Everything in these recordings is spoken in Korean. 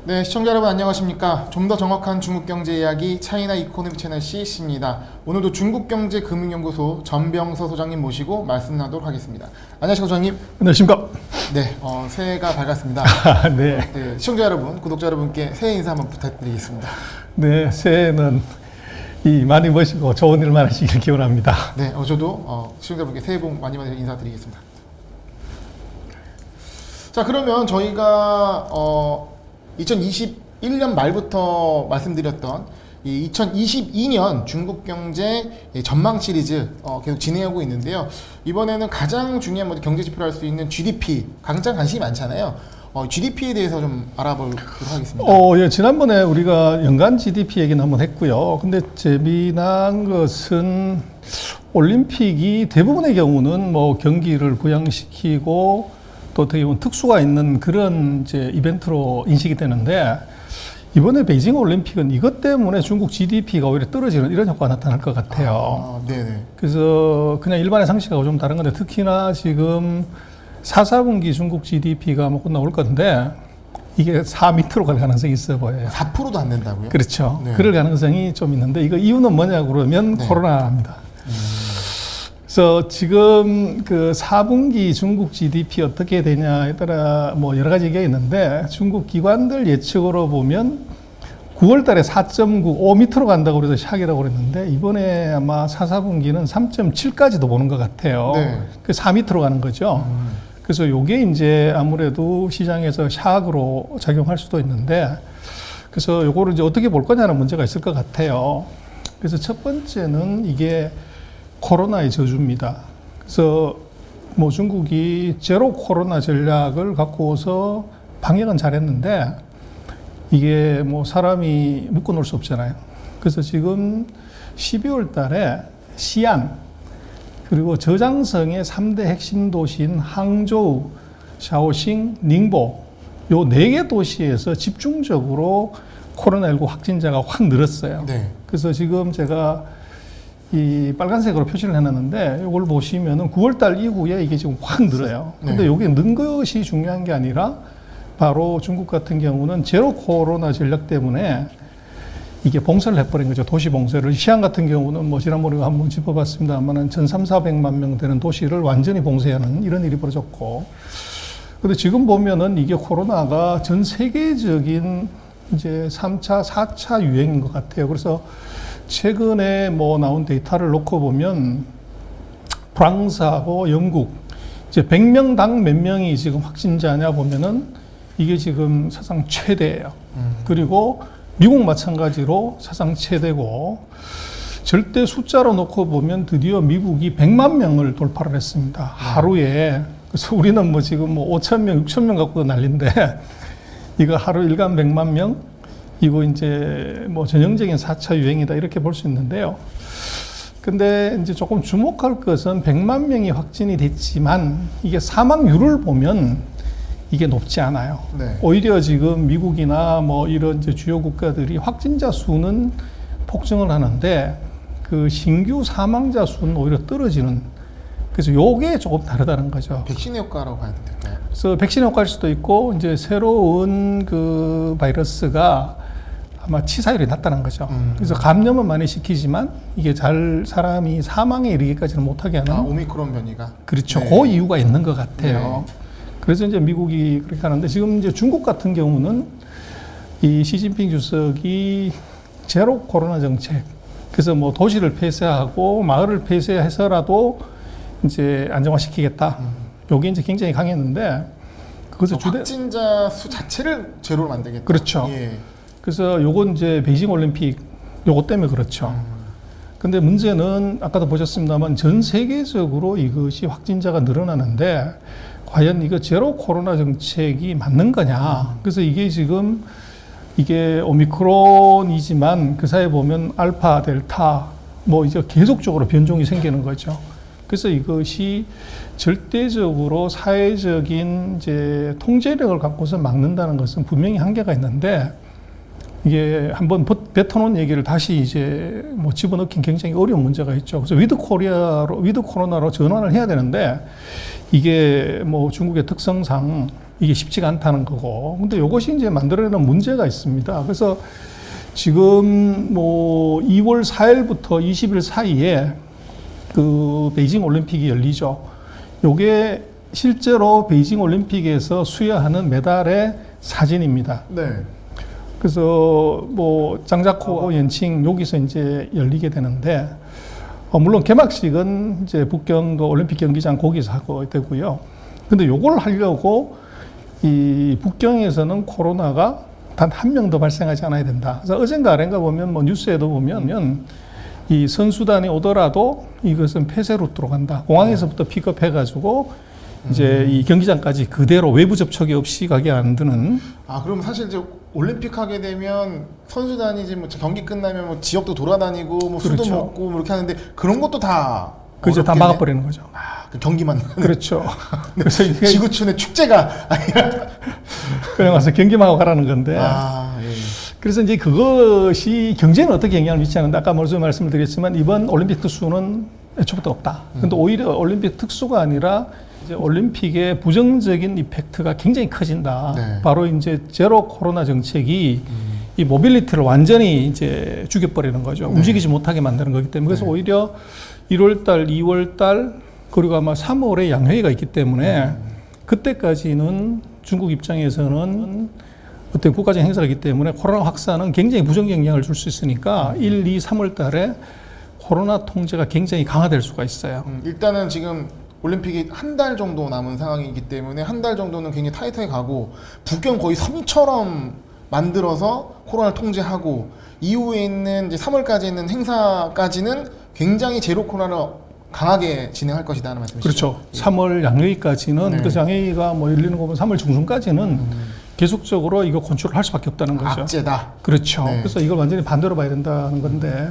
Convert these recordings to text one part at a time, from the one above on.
네, 시청자 여러분 안녕하십니까. 좀 더 정확한 중국 경제 이야기 차이나 이코노미 채널 CC입니다. 오늘도 중국경제금융연구소 전병서 소장님 모시고 말씀 나누도록 하겠습니다. 안녕하십니까, 소장님. 안녕하십니까. 네, 새해가 밝았습니다. 네. 네, 시청자 여러분, 구독자 여러분께 새해 인사 한번 부탁드리겠습니다. 네, 새해는 많이 버시고 좋은 일만 하시길 기원합니다. 네, 저도 시청자분께 새해 복 많이 받으시길 인사드리겠습니다. 자, 그러면 저희가 2021년 말부터 말씀드렸던 이 2022년 중국 경제 전망 시리즈 계속 진행하고 있는데요. 이번에는 가장 중요한 경제 지표로 할 수 있는 GDP, 가장 관심이 많잖아요. GDP에 대해서 좀 알아보도록 하겠습니다. 예, 지난번에 우리가 연간 GDP 얘기는 한번 했고요. 근데 재미난 것은 올림픽이 대부분의 경우는 뭐 경기를 부양시키고 또 어떻게 보면 특수가 있는 그런 이제 이벤트로 인식이 되는데, 이번에 베이징 올림픽은 이것 때문에 중국 GDP가 오히려 떨어지는 이런 효과가 나타날 것 같아요. 네네. 그래서 그냥 일반의 상식하고 좀 다른 건데, 특히나 지금 4, 4분기 중국 GDP가 뭐 끝나올 건데 이게 4 밑으로 갈 가능성이 있어 보여요. 4%도 안 된다고요? 그렇죠. 네. 그럴 가능성이 좀 있는데, 이거 이유는 뭐냐고 그러면 네. 코로나입니다. 그래서 지금 그 4분기 중국 GDP 어떻게 되냐에 따라 뭐 여러 가지 얘기가 있는데, 중국 기관들 예측으로 보면 9월 달에 4.9, 5 밑으로 간다고 그래서 샥이라고 그랬는데, 이번에 아마 4, 4분기는 3.7까지도 보는 것 같아요. 네. 그 4 밑으로 가는 거죠. 그래서 요게 이제 아무래도 시장에서 샥으로 작용할 수도 있는데, 그래서 요거를 이제 어떻게 볼 거냐는 문제가 있을 것 같아요. 그래서 첫 번째는 이게 코로나의 저주입니다. 그래서 뭐 중국이 제로 코로나 전략을 갖고서 방역은 잘했는데, 이게 뭐 사람이 묶어 놓을 수 없잖아요. 그래서 지금 12월 달에 시안, 그리고 저장성의 3대 핵심 도시인 항저우, 샤오싱, 닝보, 요 4개 도시에서 집중적으로 코로나19 확진자가 확 늘었어요. 네. 그래서 지금 제가 이 빨간색으로 표시를 해놨는데, 이걸 보시면은 9월달 이후에 이게 지금 확 늘어요. 근데 네. 이게 는 것이 중요한 게 아니라, 바로 중국 같은 경우는 제로 코로나 전략 때문에 이게 봉쇄를 해버린 거죠. 도시 봉쇄를. 시안 같은 경우는 뭐 지난번에 한번 짚어봤습니다만은 1,300~1,400만 명 되는 도시를 완전히 봉쇄하는 이런 일이 벌어졌고, 근데 지금 보면은 이게 코로나가 전 세계적인 이제 3차, 4차 유행인 것 같아요. 그래서 최근에 뭐 나온 데이터를 놓고 보면 프랑스하고 영국 이제 100명당 몇 명이 지금 확진자냐 보면은 이게 지금 사상 최대예요. 그리고 미국 마찬가지로 사상 최대고, 절대 숫자로 놓고 보면 드디어 미국이 100만 명을 돌파를 했습니다. 하루에. 그래서 우리는 뭐 지금 뭐 5,000명, 6,000명 갖고 난리인데, 이거 하루 일간 100만 명? 이거 이제 뭐 전형적인 4차 유행이다, 이렇게 볼 수 있는데요. 근데 이제 조금 주목할 것은 100만 명이 확진이 됐지만 이게 사망률을 보면 이게 높지 않아요. 네. 오히려 지금 미국이나 뭐 이런 이제 주요 국가들이 확진자 수는 폭증을 하는데, 그 신규 사망자 수는 오히려 떨어지는, 그래서 요게 조금 다르다는 거죠. 백신 효과라고 봐야 될까요? 그래서 백신 효과일 수도 있고, 이제 새로운 그 바이러스가 아마 치사율이 낮다는 거죠. 그래서 감염은 많이 시키지만 이게 사람이 사망에 이르기까지는 못하게 하는. 오미크론 변이가. 그렇죠. 네. 그 이유가 있는 것 같아요. 네. 그래서 이제 미국이 그렇게 하는데, 지금 이제 중국 같은 경우는 이 시진핑 주석이 제로 코로나 정책, 그래서 뭐 도시를 폐쇄하고 마을을 폐쇄해서라도 이제 안정화시키겠다. 요게 이제 굉장히 강했는데, 그것을 확진자 수 자체를 제로로 만들겠다. 그렇죠. 예. 그래서 요건 이제 베이징 올림픽 요거 때문에 그렇죠. 근데 문제는 아까도 보셨습니다만 전 세계적으로 이것이 확진자가 늘어나는데, 과연 이거 제로 코로나 정책이 맞는 거냐. 그래서 이게 지금 이게 오미크론이지만 그 사이에 보면 알파, 델타 뭐 이제 계속적으로 변종이 생기는 거죠. 그래서 이것이 절대적으로 사회적인 이제 통제력을 갖고서 막는다는 것은 분명히 한계가 있는데, 이게 한번 뱉어놓은 얘기를 다시 이제 뭐 집어넣긴 굉장히 어려운 문제가 있죠. 그래서 위드 코로나로 전환을 해야 되는데, 이게 뭐 중국의 특성상 이게 쉽지가 않다는 거고. 근데 이것이 이제 만들어내는 문제가 있습니다. 그래서 지금 뭐 2월 4일부터 20일 사이에 그 베이징 올림픽이 열리죠. 요게 실제로 베이징 올림픽에서 수여하는 메달의 사진입니다. 네. 그래서 뭐 장자코 연칭 여기서 이제 열리게 되는데, 물론 개막식은 이제 북경도 올림픽 경기장 거기서 하고 되고요. 근데 요걸 하려고 이 북경에서는 코로나가 단 한 명도 발생하지 않아야 된다. 그래서 어젠가 아ren가 보면 뭐 뉴스에도 보면 이 선수단이 오더라도 이것은 폐쇄 루트로 간다. 공항에서부터 픽업해가지고 이제 이 경기장까지 그대로 외부 접촉이 없이 가게 만드는. 그럼 사실 이제 올림픽 하게 되면 선수단이 이제 뭐 경기 끝나면 뭐 지역도 돌아다니고 뭐 술도 그렇죠. 먹고 뭐 이렇게 하는데 그런 것도 다 그죠, 다 어렵겠네. 막아버리는 거죠. 그 경기만 그렇죠. 그래서 이게 지구촌의 축제가 아니라 그냥 와서 경기만 하고 가라는 건데. 예. 그래서 이제 그것이 경제는 어떻게 영향을 미치는데, 아까 먼저 말씀드렸지만 이번 올림픽 특수는 애초부터 없다. 근데 오히려 올림픽 특수가 아니라 이제 올림픽의 부정적인 이펙트가 굉장히 커진다. 네. 바로 이제 제로 코로나 정책이 이 모빌리티를 완전히 이제 죽여버리는 거죠. 네. 움직이지 못하게 만드는 거기 때문에. 그래서 네. 오히려 1월달, 2월달 그리고 아마 3월에 양회의가 있기 때문에 그때까지는 중국 입장에서는 어떤 국가적 행사이기 때문에 코로나 확산은 굉장히 부정적 영향을 줄 수 있으니까 1, 2, 3월 달에 코로나 통제가 굉장히 강화될 수가 있어요. 일단은 지금 올림픽이 한 달 정도 남은 상황이기 때문에 한 달 정도는 굉장히 타이트하게 가고 북경 거의 섬처럼 만들어서 코로나를 통제하고 이후에 있는 이제 3월까지 있는 행사까지는 굉장히 제로 코로나를 강하게 진행할 것이다 하는 말씀이시죠? 그렇죠. 3월 양회의까지는 네. 그래서 양회의가 뭐 열리는 거 보면 3월 중순까지는 계속적으로 이거 컨트롤할 수밖에 없다는 거죠. 악재다. 그렇죠. 네. 그래서 이걸 완전히 반대로 봐야 된다는 건데,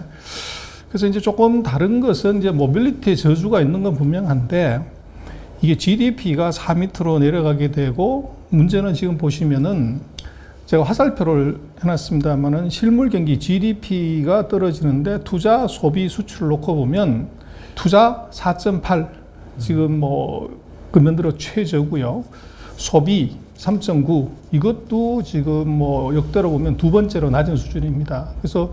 그래서 이제 조금 다른 것은 이제 모빌리티의 저주가 있는 건 분명한데, 이게 GDP가 4밑으로 내려가게 되고, 문제는 지금 보시면은 제가 화살표를 해놨습니다만은 실물 경기 GDP가 떨어지는데 투자, 소비, 수출 놓고 보면 투자 4.8 지금 뭐 금년 들어 최저고요. 소비 3.9 이것도 지금 뭐 역대로 보면 두 번째로 낮은 수준입니다. 그래서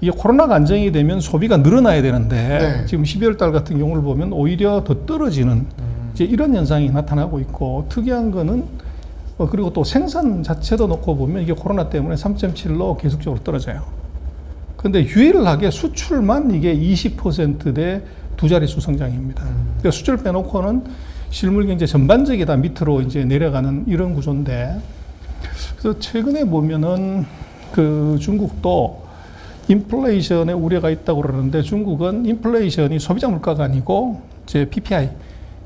이게 코로나가 안정이 되면 소비가 늘어나야 되는데 네. 지금 12월 달 같은 경우를 보면 오히려 더 떨어지는 이제 이런 현상이 나타나고 있고, 특이한 거는 그리고 또 생산 자체도 놓고 보면 이게 코로나 때문에 3.7로 계속적으로 떨어져요. 그런데 유일하게 수출만 이게 20%대 두 자릿수 성장입니다. 그러니까 수출 빼놓고는 실물 경제 전반적이 다 밑으로 이제 내려가는 이런 구조인데, 그래서 최근에 보면은 그 중국도 인플레이션에 우려가 있다고 그러는데, 중국은 인플레이션이 소비자 물가가 아니고 이제 PPI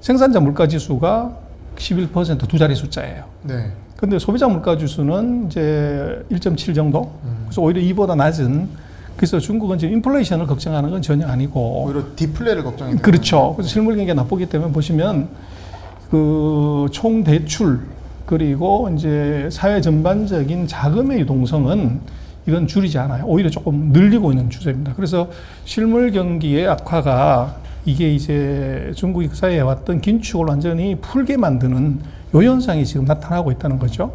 생산자 물가 지수가 11% 두 자리 숫자예요. 네. 근데 소비자 물가 지수는 이제 1.7 정도. 그래서 오히려 이보다 낮은. 그래서 중국은 지금 인플레이션을 걱정하는 건 전혀 아니고 오히려 디플레를 걱정해요. 그렇죠. 그래서 실물 경기가 나쁘기 때문에 보시면 그 총 대출 그리고 이제 사회 전반적인 자금의 유동성은 이건 줄이지 않아요. 오히려 조금 늘리고 있는 추세입니다. 그래서 실물 경기의 악화가 이게 이제 중국이 그 사이에 왔던 긴축을 완전히 풀게 만드는 요 현상이 지금 나타나고 있다는 거죠.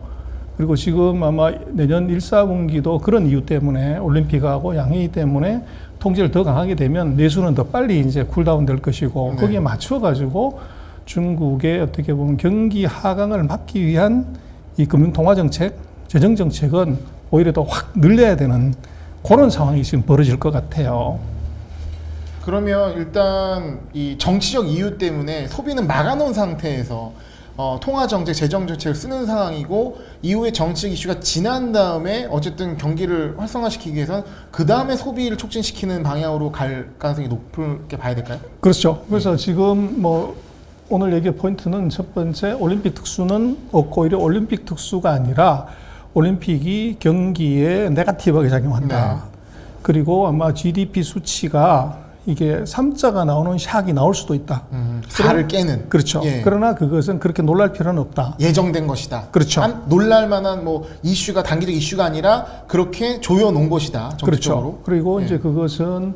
그리고 지금 아마 내년 1, 4분기도 그런 이유 때문에 올림픽하고 양회의 때문에 통제를 더 강하게 되면 내수는 더 빨리 이제 쿨다운 될 것이고, 네. 거기에 맞춰가지고 중국의 어떻게 보면 경기 하강을 막기 위한 이 금융통화정책, 재정정책은 오히려 더 확 늘려야 되는 그런 상황이 지금 벌어질 것 같아요. 그러면 일단 이 정치적 이유 때문에 소비는 막아놓은 상태에서 통화정책, 재정정책을 쓰는 상황이고, 이후에 정치적 이슈가 지난 다음에 어쨌든 경기를 활성화시키기 위해서는 그 다음에 소비를 촉진시키는 방향으로 갈 가능성이 높게 봐야 될까요? 그렇죠. 그래서 지금 뭐 오늘 얘기의 포인트는 첫 번째, 올림픽 특수는 없고 오히려 올림픽 특수가 아니라 올림픽이 경기에 네거티브하게 작용한다. 네. 그리고 아마 GDP 수치가 이게 3자가 나오는 샥이 나올 수도 있다. 4를 깨는. 그렇죠. 예. 그러나 그것은 그렇게 놀랄 필요는 없다. 예정된 것이다. 그렇죠. 놀랄 만한 뭐 이슈가 단기적 이슈가 아니라 그렇게 조여 놓은 것이다. 정치적으로. 그렇죠. 그리고 예. 이제 그것은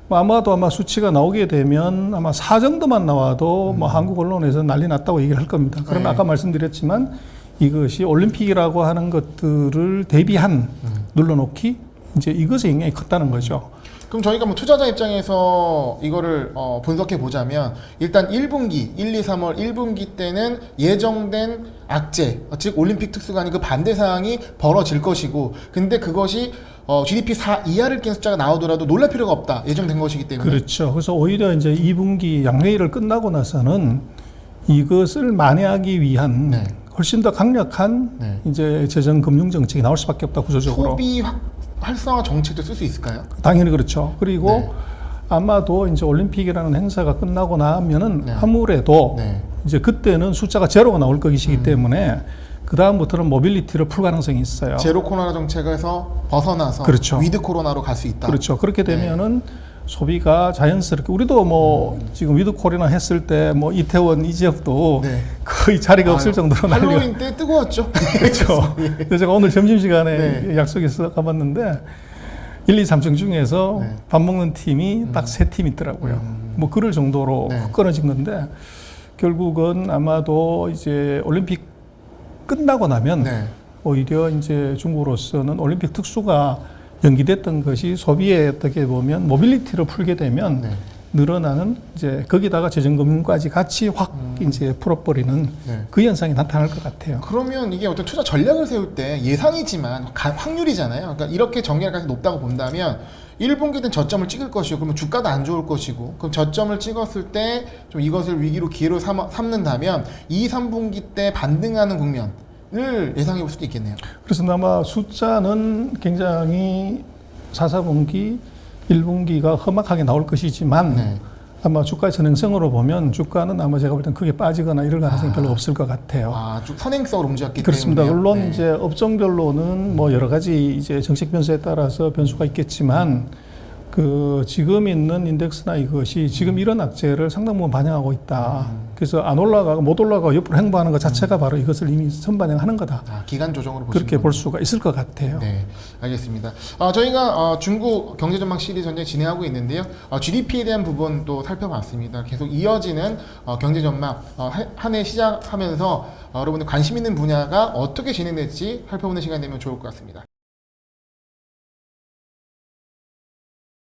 뭐 아마도 아마 수치가 나오게 되면 아마 4 정도만 나와도 뭐 한국 언론에서 난리 났다고 얘기를 할 겁니다. 그러나 네. 아까 말씀드렸지만 이것이 올림픽이라고 하는 것들을 대비한 눌러놓기 이제 이것의 영향이 컸다는 거죠. 그럼 저희가 뭐 투자자 입장에서 이거를 분석해 보자면 일단 1분기, 1, 2, 3월 1분기 때는 예정된 악재, 즉 올림픽 특수관이 그 반대 사항이 벌어질 것이고, 근데 그것이 GDP 4 이하를 깬 숫자가 나오더라도 놀랄 필요가 없다. 예정된 것이기 때문에. 그렇죠. 그래서 오히려 이제 2분기 양회의를 끝나고 나서는 이것을 만회하기 위한 네. 훨씬 더 강력한 네. 이제 재정 금융 정책이 나올 수밖에 없다 구조적으로. 소비 활성화 정책도 쓸 수 있을까요? 당연히 그렇죠. 그리고 네. 아마도 이제 올림픽이라는 행사가 끝나고 나면은 네. 아무래도 네. 이제 그때는 숫자가 제로가 나올 것이기 때문에 그 다음부터는 모빌리티를 풀 가능성이 있어요. 제로 코로나 정책에서 벗어나서 그렇죠. 위드 코로나로 갈 수 있다. 그렇죠. 그렇게 되면은 소비가 자연스럽게 우리도 뭐 지금 위드 코로나 했을 때 뭐 이태원 이 지역도 네. 거의 자리가 없을 정도로 난리가. 할로윈 때 뜨거웠죠. 그렇죠. 그래서 제가 오늘 점심시간에 네. 약속해서 가봤는데 1, 2, 3층 중에서 네. 밥 먹는 팀이 딱 3팀 있더라고요. 뭐 그럴 정도로 네. 끊어진 건데 결국은 아마도 이제 올림픽 끝나고 나면 네. 오히려 이제 중국으로서는 올림픽 특수가 연기됐던 것이 소비에 어떻게 보면 모빌리티를 풀게 되면 네. 늘어나는 이제 거기다가 재정금융까지 같이 확 이제 풀어버리는 네. 그 현상이 나타날 것 같아요. 그러면 이게 어떤 투자 전략을 세울 때 예상이지만 확률이잖아요. 그러니까 이렇게 전개할 가능성이 높다고 본다면 1분기는 저점을 찍을 것이고, 그러면 주가도 안 좋을 것이고, 그럼 저점을 찍었을 때 좀 이것을 위기로 기회로 삼는다면 2, 3분기 때 반등하는 국면을 예상해 볼 수도 있겠네요. 그래서 아마 숫자는 굉장히 4, 4분기, 1분기가 험악하게 나올 것이지만 네. 아마 주가의 선행성으로 보면 주가는 아마 제가 볼 땐 크게 빠지거나 이럴 가능성이 별로 없을 것 같아요. 쭉 선행성으로 움직였기 그렇습니다. 때문에. 물론 이제 업종별로는 뭐 여러 가지 이제 정책 변수에 따라서 변수가 있겠지만 그 지금 있는 인덱스나 이것이 지금 이런 악재를 상당 부분 반영하고 있다. 그래서 안 올라가고 못 올라가고 옆으로 행보하는 것 자체가 바로 이것을 이미 선반영하는 거다. 기간 조정으로 보시면 그렇게 볼 수가 있을 것 같아요. 네, 알겠습니다. 저희가 중국 경제전망 시리즈 현재 진행하고 있는데요. GDP에 대한 부분도 살펴봤습니다. 계속 이어지는 경제전망 한 해 시작하면서 여러분들 관심 있는 분야가 어떻게 진행될지 살펴보는 시간 되면 좋을 것 같습니다.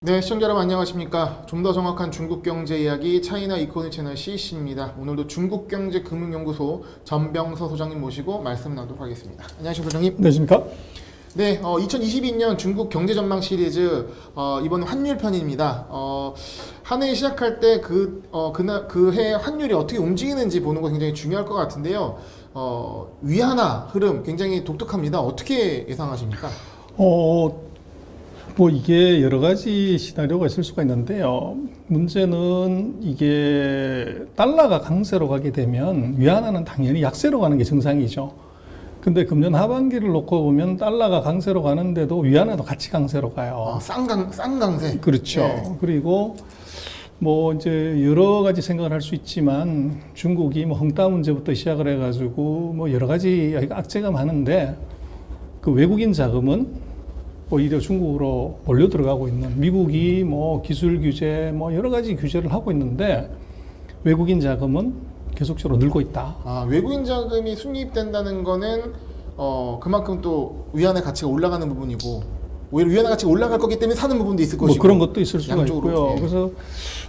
네, 시청자 여러분 안녕하십니까. 좀 더 정확한 중국 경제 이야기 차이나 이코노미 채널 CC입니다. 오늘도 중국경제금융연구소 전병서 소장님 모시고 말씀 나누도록 하겠습니다. 안녕하십니까 소장님. 안녕하십니까? 네, 2022년 중국 경제전망 시리즈 이번 환율 편입니다. 한 해 시작할 때 그 해 환율이 어떻게 움직이는지 보는 거 굉장히 중요할 것 같은데요. 위안화 흐름 굉장히 독특합니다. 어떻게 예상하십니까? 뭐 이게 여러 가지 시나리오가 있을 수가 있는데요. 문제는 이게 달러가 강세로 가게 되면 위안화는 당연히 약세로 가는 게 정상이죠. 근데 금년 하반기를 놓고 보면 달러가 강세로 가는데도 위안화도 같이 강세로 가요. 싼 강세. 그렇죠. 네. 그리고 뭐 이제 여러 가지 생각을 할 수 있지만 중국이 뭐 헝다 문제부터 시작을 해가지고 뭐 여러 가지 악재가 많은데 그 외국인 자금은 오히려 중국으로 몰려 들어가고 있는 미국이 뭐 기술 규제 뭐 여러 가지 규제를 하고 있는데 외국인 자금은 계속적으로 늘고 있다. 외국인 자금이 수입된다는 거는 그만큼 또 위안화 가치가 올라가는 부분이고 오히려 위안화 가치가 올라갈 거기 때문에 사는 부분도 있을 것이고 뭐 그런 것도 있을 수가 양쪽으로, 있고요. 예. 그래서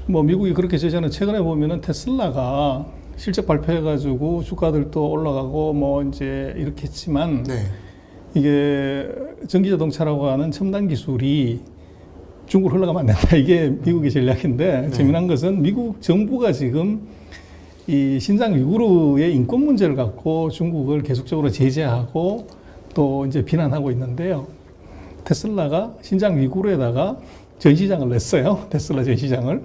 뭐 미국이 그렇게 제시하는 최근에 보면은 테슬라가 실적 발표해가지고 주가들도 올라가고 뭐 이제 이렇게 했지만 네. 이게 전기자동차라고 하는 첨단 기술이 중국으로 흘러가면 안 된다. 이게 미국의 전략인데 네. 재미난 것은 미국 정부가 지금 이 신장 위구르의 인권 문제를 갖고 중국을 계속적으로 제재하고 또 이제 비난하고 있는데요. 테슬라가 신장 위구르에다가 전시장을 냈어요. 테슬라 전시장을.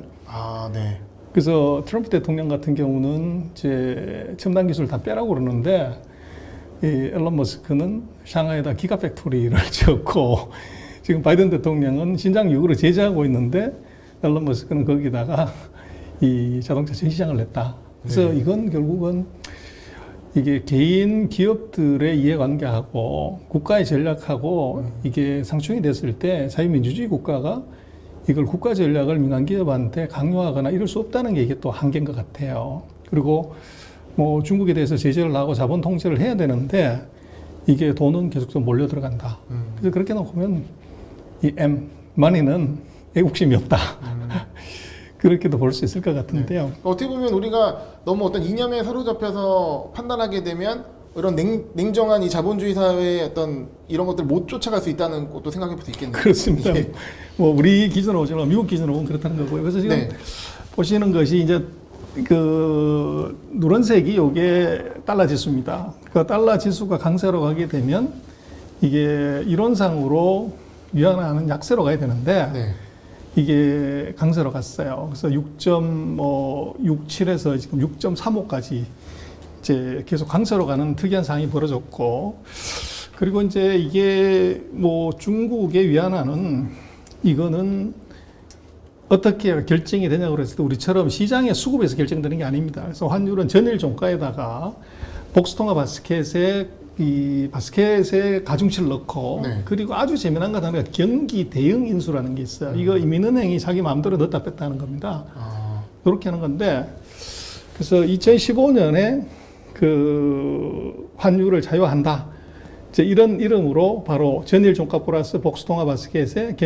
네. 그래서 트럼프 대통령 같은 경우는 이제 첨단 기술 다 빼라고 그러는데 이 앨런 머스크는 샹하이에다 기가 팩토리를 지었고 지금 바이든 대통령은 신장 위구르를 제재하고 있는데 앨런 머스크는 거기다가 이 자동차 전시장을 냈다. 그래서 네. 이건 결국은 이게 개인 기업들의 이해관계하고 국가의 전략하고 이게 상충이 됐을 때 자유민주주의 국가가 이걸 국가 전략을 민간 기업한테 강요하거나 이럴 수 없다는 게 이게 또 한계인 것 같아요. 그리고 뭐 중국에 대해서 제재를 하고 자본 통제를 해야 되는데 이게 돈은 계속 좀 몰려 들어간다. 그래서 그렇게 놓으면 이 money는 애국심이 없다. 그렇게도 볼 수 있을 것 같은데요. 어떻게 보면 우리가 너무 어떤 이념에 사로잡혀서 판단하게 되면 이런 냉정한 이 자본주의 사회의 어떤 이런 것들 못 쫓아갈 수 있다는 것도 생각해 볼 수 있겠네요. 그렇습니다. 예. 뭐 우리 기준으로 보지만 미국 기준으로 보면 그렇다는 거고요. 그래서 지금 네. 보시는 것이 이제 그 누런색이 요게 달러 지수입니다. 그 달러 지수가 강세로 가게 되면 이게 이론상으로 위안화는 약세로 가야 되는데 네. 이게 강세로 갔어요. 그래서 6.67에서 지금 6.35까지 이제 계속 강세로 가는 특이한 상황이 벌어졌고, 그리고 이제 이게 뭐 중국의 위안화는 이거는 어떻게 결정이 되냐고 그랬을 때 우리처럼 시장의 수급에서 결정되는 게 아닙니다. 그래서 환율은 전일 종가에다가 복수통화 바스켓에 가중치를 넣고, 네. 그리고 아주 재미난 것 하나가 경기 대응 인수라는 게 있어요. 이거 민은행이 자기 마음대로 넣었다 뺐다 하는 겁니다. 이렇게 하는 건데, 그래서 2015년에 그 환율을 자유화한다, 이제 이런 이름으로 바로 전일 종가 플러스 복수통화 바스켓에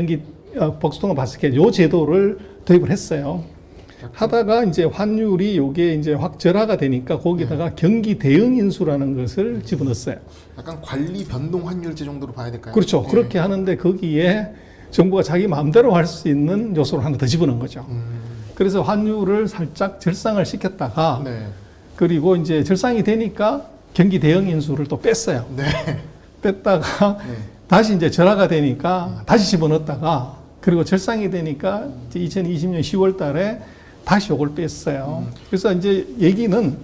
복수통화 바스켓 요 제도를 도입을 했어요. 하다가 이제 환율이 요게 이제 확 절하가 되니까 거기다가 경기 대응 인수라는 것을 집어넣었어요. 약간 관리 변동 환율제 정도로 봐야 될까요? 그렇죠. 네. 그렇게 하는데 거기에 정부가 자기 마음대로 할 수 있는 요소를 하나 더 집어넣은 거죠. 그래서 환율을 살짝 절상을 시켰다가 네. 그리고 이제 절상이 되니까 경기 대응 인수를 또 뺐어요. 네. 뺐다가 네. 다시 이제 절하가 되니까 다시 집어넣었다가 그리고 절상이 되니까 이제 2020년 10월 달에 다시 요걸 뺐어요. 그래서 이제 얘기는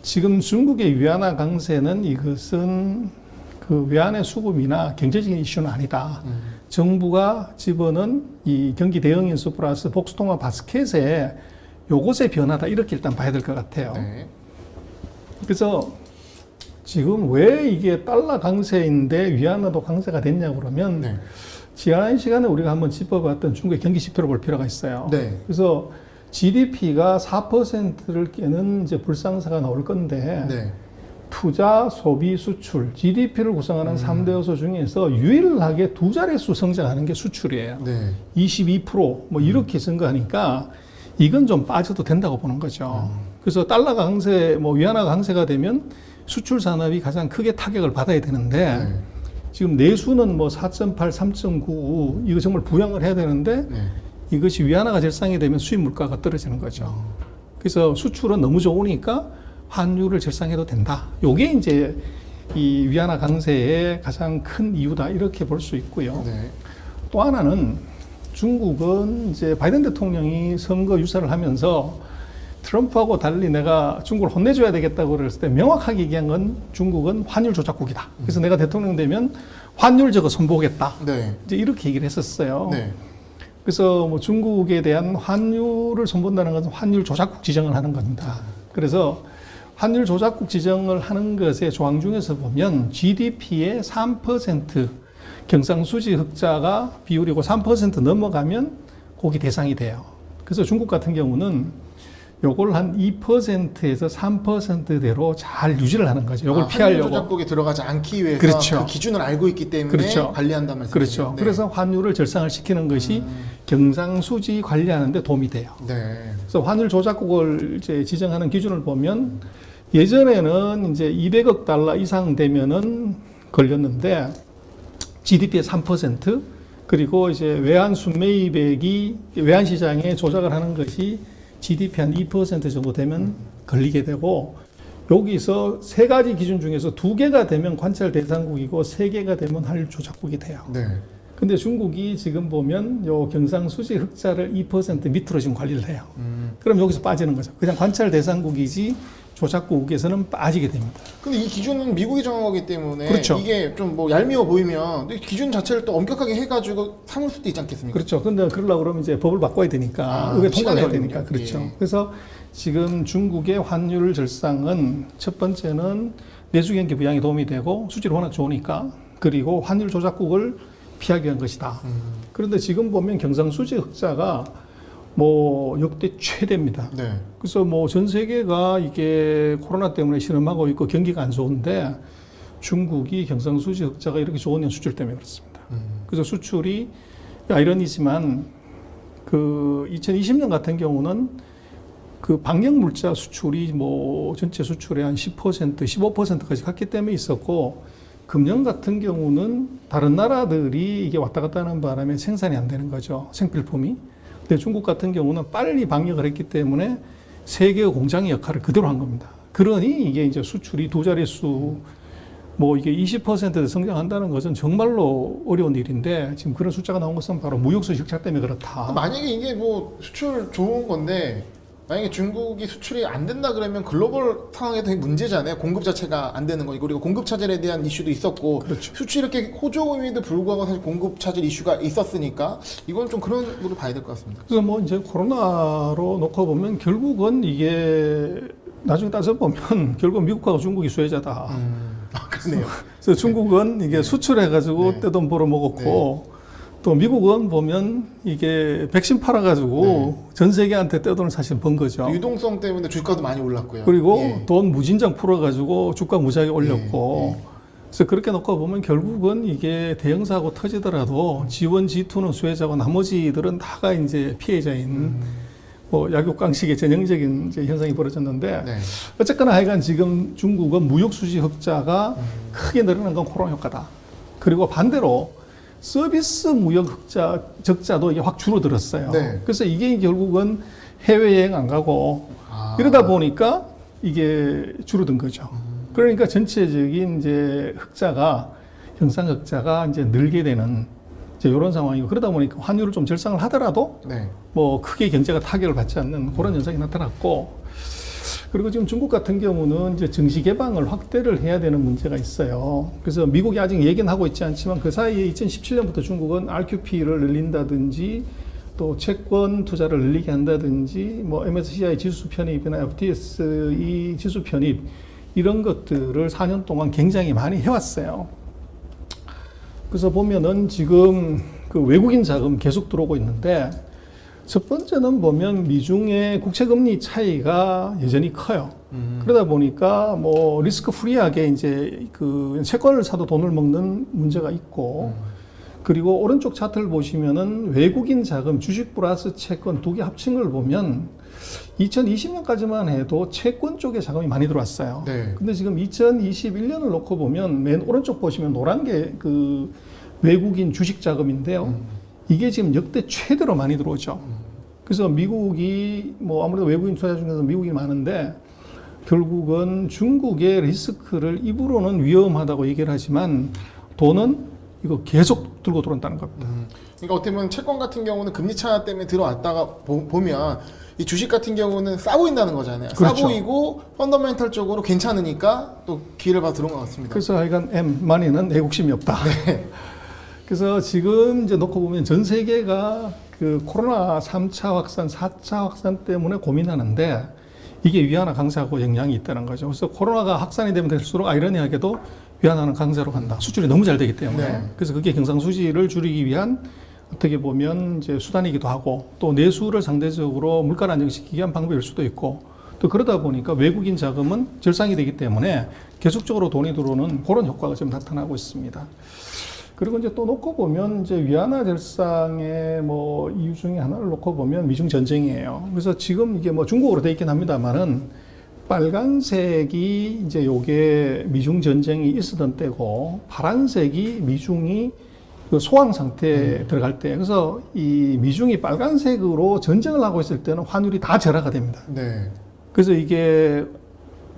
지금 중국의 위안화 강세는 이것은 그 외환의 수급이나 경제적인 이슈는 아니다. 정부가 집어넣은 이 경기 대응 인수 플러스 복수통화 바스켓에 요것의 변화다, 이렇게 일단 봐야 될 것 같아요. 네. 그래서 지금 왜 이게 달러 강세인데 위안화도 강세가 됐냐고 그러면 네. 지난 시간에 우리가 한번 짚어봤던 중국의 경기 지표를 볼 필요가 있어요. 네. 그래서 GDP가 4%를 깨는 이제 불상사가 나올 건데 네. 투자, 소비, 수출, GDP를 구성하는 3대 요소 중에서 유일하게 두 자릿수 성장하는 게 수출이에요. 네. 22% 이렇게 증가하니까 이건 좀 빠져도 된다고 보는 거죠. 그래서 달러가 강세, 위안화가 강세가 되면 수출 산업이 가장 크게 타격을 받아야 되는데 네. 지금 내수는 4.8, 3.9 이거 정말 부양을 해야 되는데 네. 이것이 위안화가 절상이 되면 수입 물가가 떨어지는 거죠. 그래서 수출은 너무 좋으니까 환율을 절상해도 된다. 요게 이제 이 위안화 강세의 가장 큰 이유다, 이렇게 볼 수 있고요. 네. 또 하나는 중국은 이제 바이든 대통령이 선거 유세를 하면서 트럼프하고 달리 내가 중국을 혼내줘야 되겠다고 그랬을 때 명확하게 얘기한 건 중국은 환율 조작국이다. 그래서 내가 대통령 되면 환율 저거 선보겠다. 네. 이제 이렇게 얘기를 했었어요. 네. 그래서 중국에 대한 환율을 손본다는 것은 환율 조작국 지정을 하는 겁니다. 그래서 환율 조작국 지정을 하는 것의 조항 중에서 보면 GDP의 3% 경상수지 흑자가 비율이고 3% 넘어가면 거기 대상이 돼요. 그래서 중국 같은 경우는 요걸 한 2%에서 3%대로 잘 유지를 하는 거죠. 요걸 피하려고. 조작국에 들어가지 않기 위해서 그렇죠. 그 기준을 알고 있기 때문에 그렇죠. 관리한다는 말씀이죠. 그렇죠. 네. 그래서 환율을 절상을 시키는 것이 경상수지 관리하는 데 도움이 돼요. 네. 그래서 환율 조작국을 이제 지정하는 기준을 보면 예전에는 이제 200억 달러 이상 되면은 걸렸는데 GDP의 3% 그리고 이제 외환 순매입액이 외환 시장에 조작을 하는 것이 GDP 한 2% 정도 되면 걸리게 되고, 여기서 세 가지 기준 중에서 두 개가 되면 관찰 대상국이고 세 개가 되면 환율 조작국이 돼요. 네. 근데 중국이 지금 보면 요 경상수지 흑자를 2% 밑으로 지금 관리를 해요. 그럼 여기서 빠지는 거죠. 그냥 관찰 대상국이지 조작국에서는 빠지게 됩니다. 근데 이 기준은 미국이 정한 거기 때문에 그렇죠. 이게 좀 얄미워 보이면 기준 자체를 또 엄격하게 해가지고 삼을 수도 있지 않겠습니까? 그렇죠. 근데 그러려고 그러면 이제 법을 바꿔야 되니까, 의회 통과를 해야 되니까. 그렇죠. 예. 그래서 지금 중국의 환율 절상은 첫 번째는 내수 경기 부양에 도움이 되고 수질이 워낙 좋으니까, 그리고 환율 조작국을 피하기 위한 것이다. 그런데 지금 보면 경상수지 흑자가 뭐 역대 최대입니다. 네. 그래서 뭐 전 세계가 이게 코로나 때문에 실험하고 있고 경기가 안 좋은데 중국이 경상수지 흑자가 이렇게 좋은 건 수출 때문에 그렇습니다. 그래서 수출이 아이러니지만 그 2020년 같은 경우는 그 방역 물자 수출이 뭐 전체 수출의 한 10%, 15%까지 갔기 때문에 있었고, 금년 같은 경우는 다른 나라들이 이게 왔다 갔다 하는 바람에 생산이 안 되는 거죠. 생필품이. 근데 중국 같은 경우는 빨리 방역을 했기 때문에 세계의 공장의 역할을 그대로 한 겁니다. 그러니 이게 이제 수출이 두 자릿수, 뭐 이게 20% 성장한다는 것은 정말로 어려운 일인데, 지금 그런 숫자가 나온 것은 바로 무역수지 흑자 때문에 그렇다. 만약에 이게 뭐 수출 좋은 건데 만약에 중국이 수출이 안 된다 그러면 글로벌 상황에 되게 문제잖아요. 공급 자체가 안 되는 거고, 그리고 공급 차질에 대한 이슈도 있었고, 그렇죠. 수출이 이렇게 호조임에도 불구하고 사실 공급 차질 이슈가 있었으니까 이건 좀 그런 으로 봐야 될 것 같습니다. 그래서 뭐 이제 코로나로 놓고 보면 결국은 이게 나중에 따져보면 결국 미국하고 중국이 수혜자다. 그러네요. 그래서 중국은 이게 수출해가지고 네. 떼돈 벌어먹었고, 또 미국은 보면 이게 백신 팔아가지고 전 세계한테 떼돈을 사실 번 거죠. 유동성 때문에 주가도 많이 올랐고요. 그리고 예. 돈 무진장 풀어가지고 주가 무지하게 올렸고, 그래서 그렇게 놓고 보면 결국은 이게 대형 사고 터지더라도 G1, G2는 수혜자고 나머지들은 다가 이제 피해자인 뭐 약육강식의 전형적인 이제 현상이 벌어졌는데, 네. 어쨌거나 하여간 지금 중국은 무역 수지 흑자가 크게 늘어난 건 코로나 효과다. 그리고 반대로 서비스 무역 흑자 적자도 이게 확 줄어들었어요. 네. 그래서 이게 결국은 해외여행 안 가고 이러다 보니까 이게 줄어든 거죠. 그러니까 전체적인 이제 흑자가, 현상 흑자가 이제 늘게 되는 이제 이런 상황이고, 그러다 보니까 환율을 좀 절상을 하더라도 네. 뭐 크게 경제가 타격을 받지 않는 그런 현상이 나타났고, 그리고 지금 중국 같은 경우는 이제 증시 개방을 확대를 해야 되는 문제가 있어요. 그래서 미국이 아직 얘기는 하고 있지 않지만 그 사이에 2017년부터 중국은 RQP를 늘린다든지 또 채권 투자를 늘리게 한다든지 뭐 MSCI 지수 편입이나 FTSE 지수 편입 이런 것들을 4년 동안 굉장히 많이 해왔어요. 그래서 보면은 지금 그 외국인 자금 계속 들어오고 있는데, 첫 번째는 보면 미중의 국채금리 차이가 여전히 커요. 그러다 보니까 뭐 리스크 프리하게 이제 그 채권을 사도 돈을 먹는 문제가 있고, 그리고 오른쪽 차트를 보시면은 외국인 자금, 주식 플러스 채권 두 개 합친 걸 보면 2020년까지만 해도 채권 쪽에 자금이 많이 들어왔어요. 네. 근데 지금 2021년을 놓고 보면 맨 오른쪽 보시면 노란 게 그 외국인 주식 자금인데요. 이게 지금 역대 최대로 많이 들어오죠. 그래서 미국이 뭐 아무래도 외국인 투자 중에서 미국이 많은데, 결국은 중국의 리스크를 입으로는 위험하다고 얘기를 하지만 돈은 이거 계속 들고 들어온다는 겁니다. 그러니까 어떻게 보면 채권 같은 경우는 금리 차나 때문에 들어왔다가 보면 이 주식 같은 경우는 싸 보인다는 거잖아요. 그렇죠. 싸 보이고 펀더멘털적으로 괜찮으니까 또 기회를 봐서 들어온 것 같습니다. 그래서 하여간 M-money는 애국심이 없다. 그래서 지금 이제 놓고 보면 전 세계가 그 코로나 3차 확산, 4차 확산 때문에 고민하는데, 이게 위안화 강세하고 영향이 있다는 거죠. 그래서 코로나가 확산이 되면 될수록 아이러니하게도 위안화는 강세로 간다. 수출이 너무 잘 되기 때문에. 네. 그래서 그게 경상수지를 줄이기 위한 어떻게 보면 이제 수단이기도 하고, 또 내수를 상대적으로 물가를 안정시키기 위한 방법일 수도 있고, 또 그러다 보니까 외국인 자금은 절상이 되기 때문에 계속적으로 돈이 들어오는 그런 효과가 지금 나타나고 있습니다. 그리고 이제 또 놓고 보면 이제 위안화 절상의 뭐 이유 중에 하나를 놓고 보면 미중 전쟁이에요. 그래서 지금 이게 뭐 중국어로 돼 있긴 합니다만은, 빨간색이 이제 요게 미중 전쟁이 있었던 때고, 파란색이 미중이 그 소황 상태에 들어갈 때, 그래서 이 미중이 빨간색으로 전쟁을 하고 있을 때는 환율이 다 절하가 됩니다. 네. 그래서 이게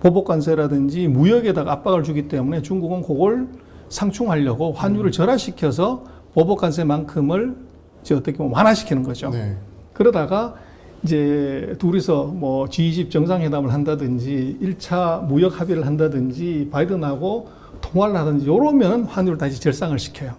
보복 관세라든지 무역에다가 압박을 주기 때문에 중국은 그걸 상충하려고 환율을 절하시켜서 보복 관세만큼을 이제 어떻게 보면 완화시키는 거죠. 네. 그러다가 이제 둘이서 뭐 G20 정상회담을 한다든지 1차 무역 합의를 한다든지 바이든하고 통화를 하든지 이러면 환율을 다시 절상을 시켜요.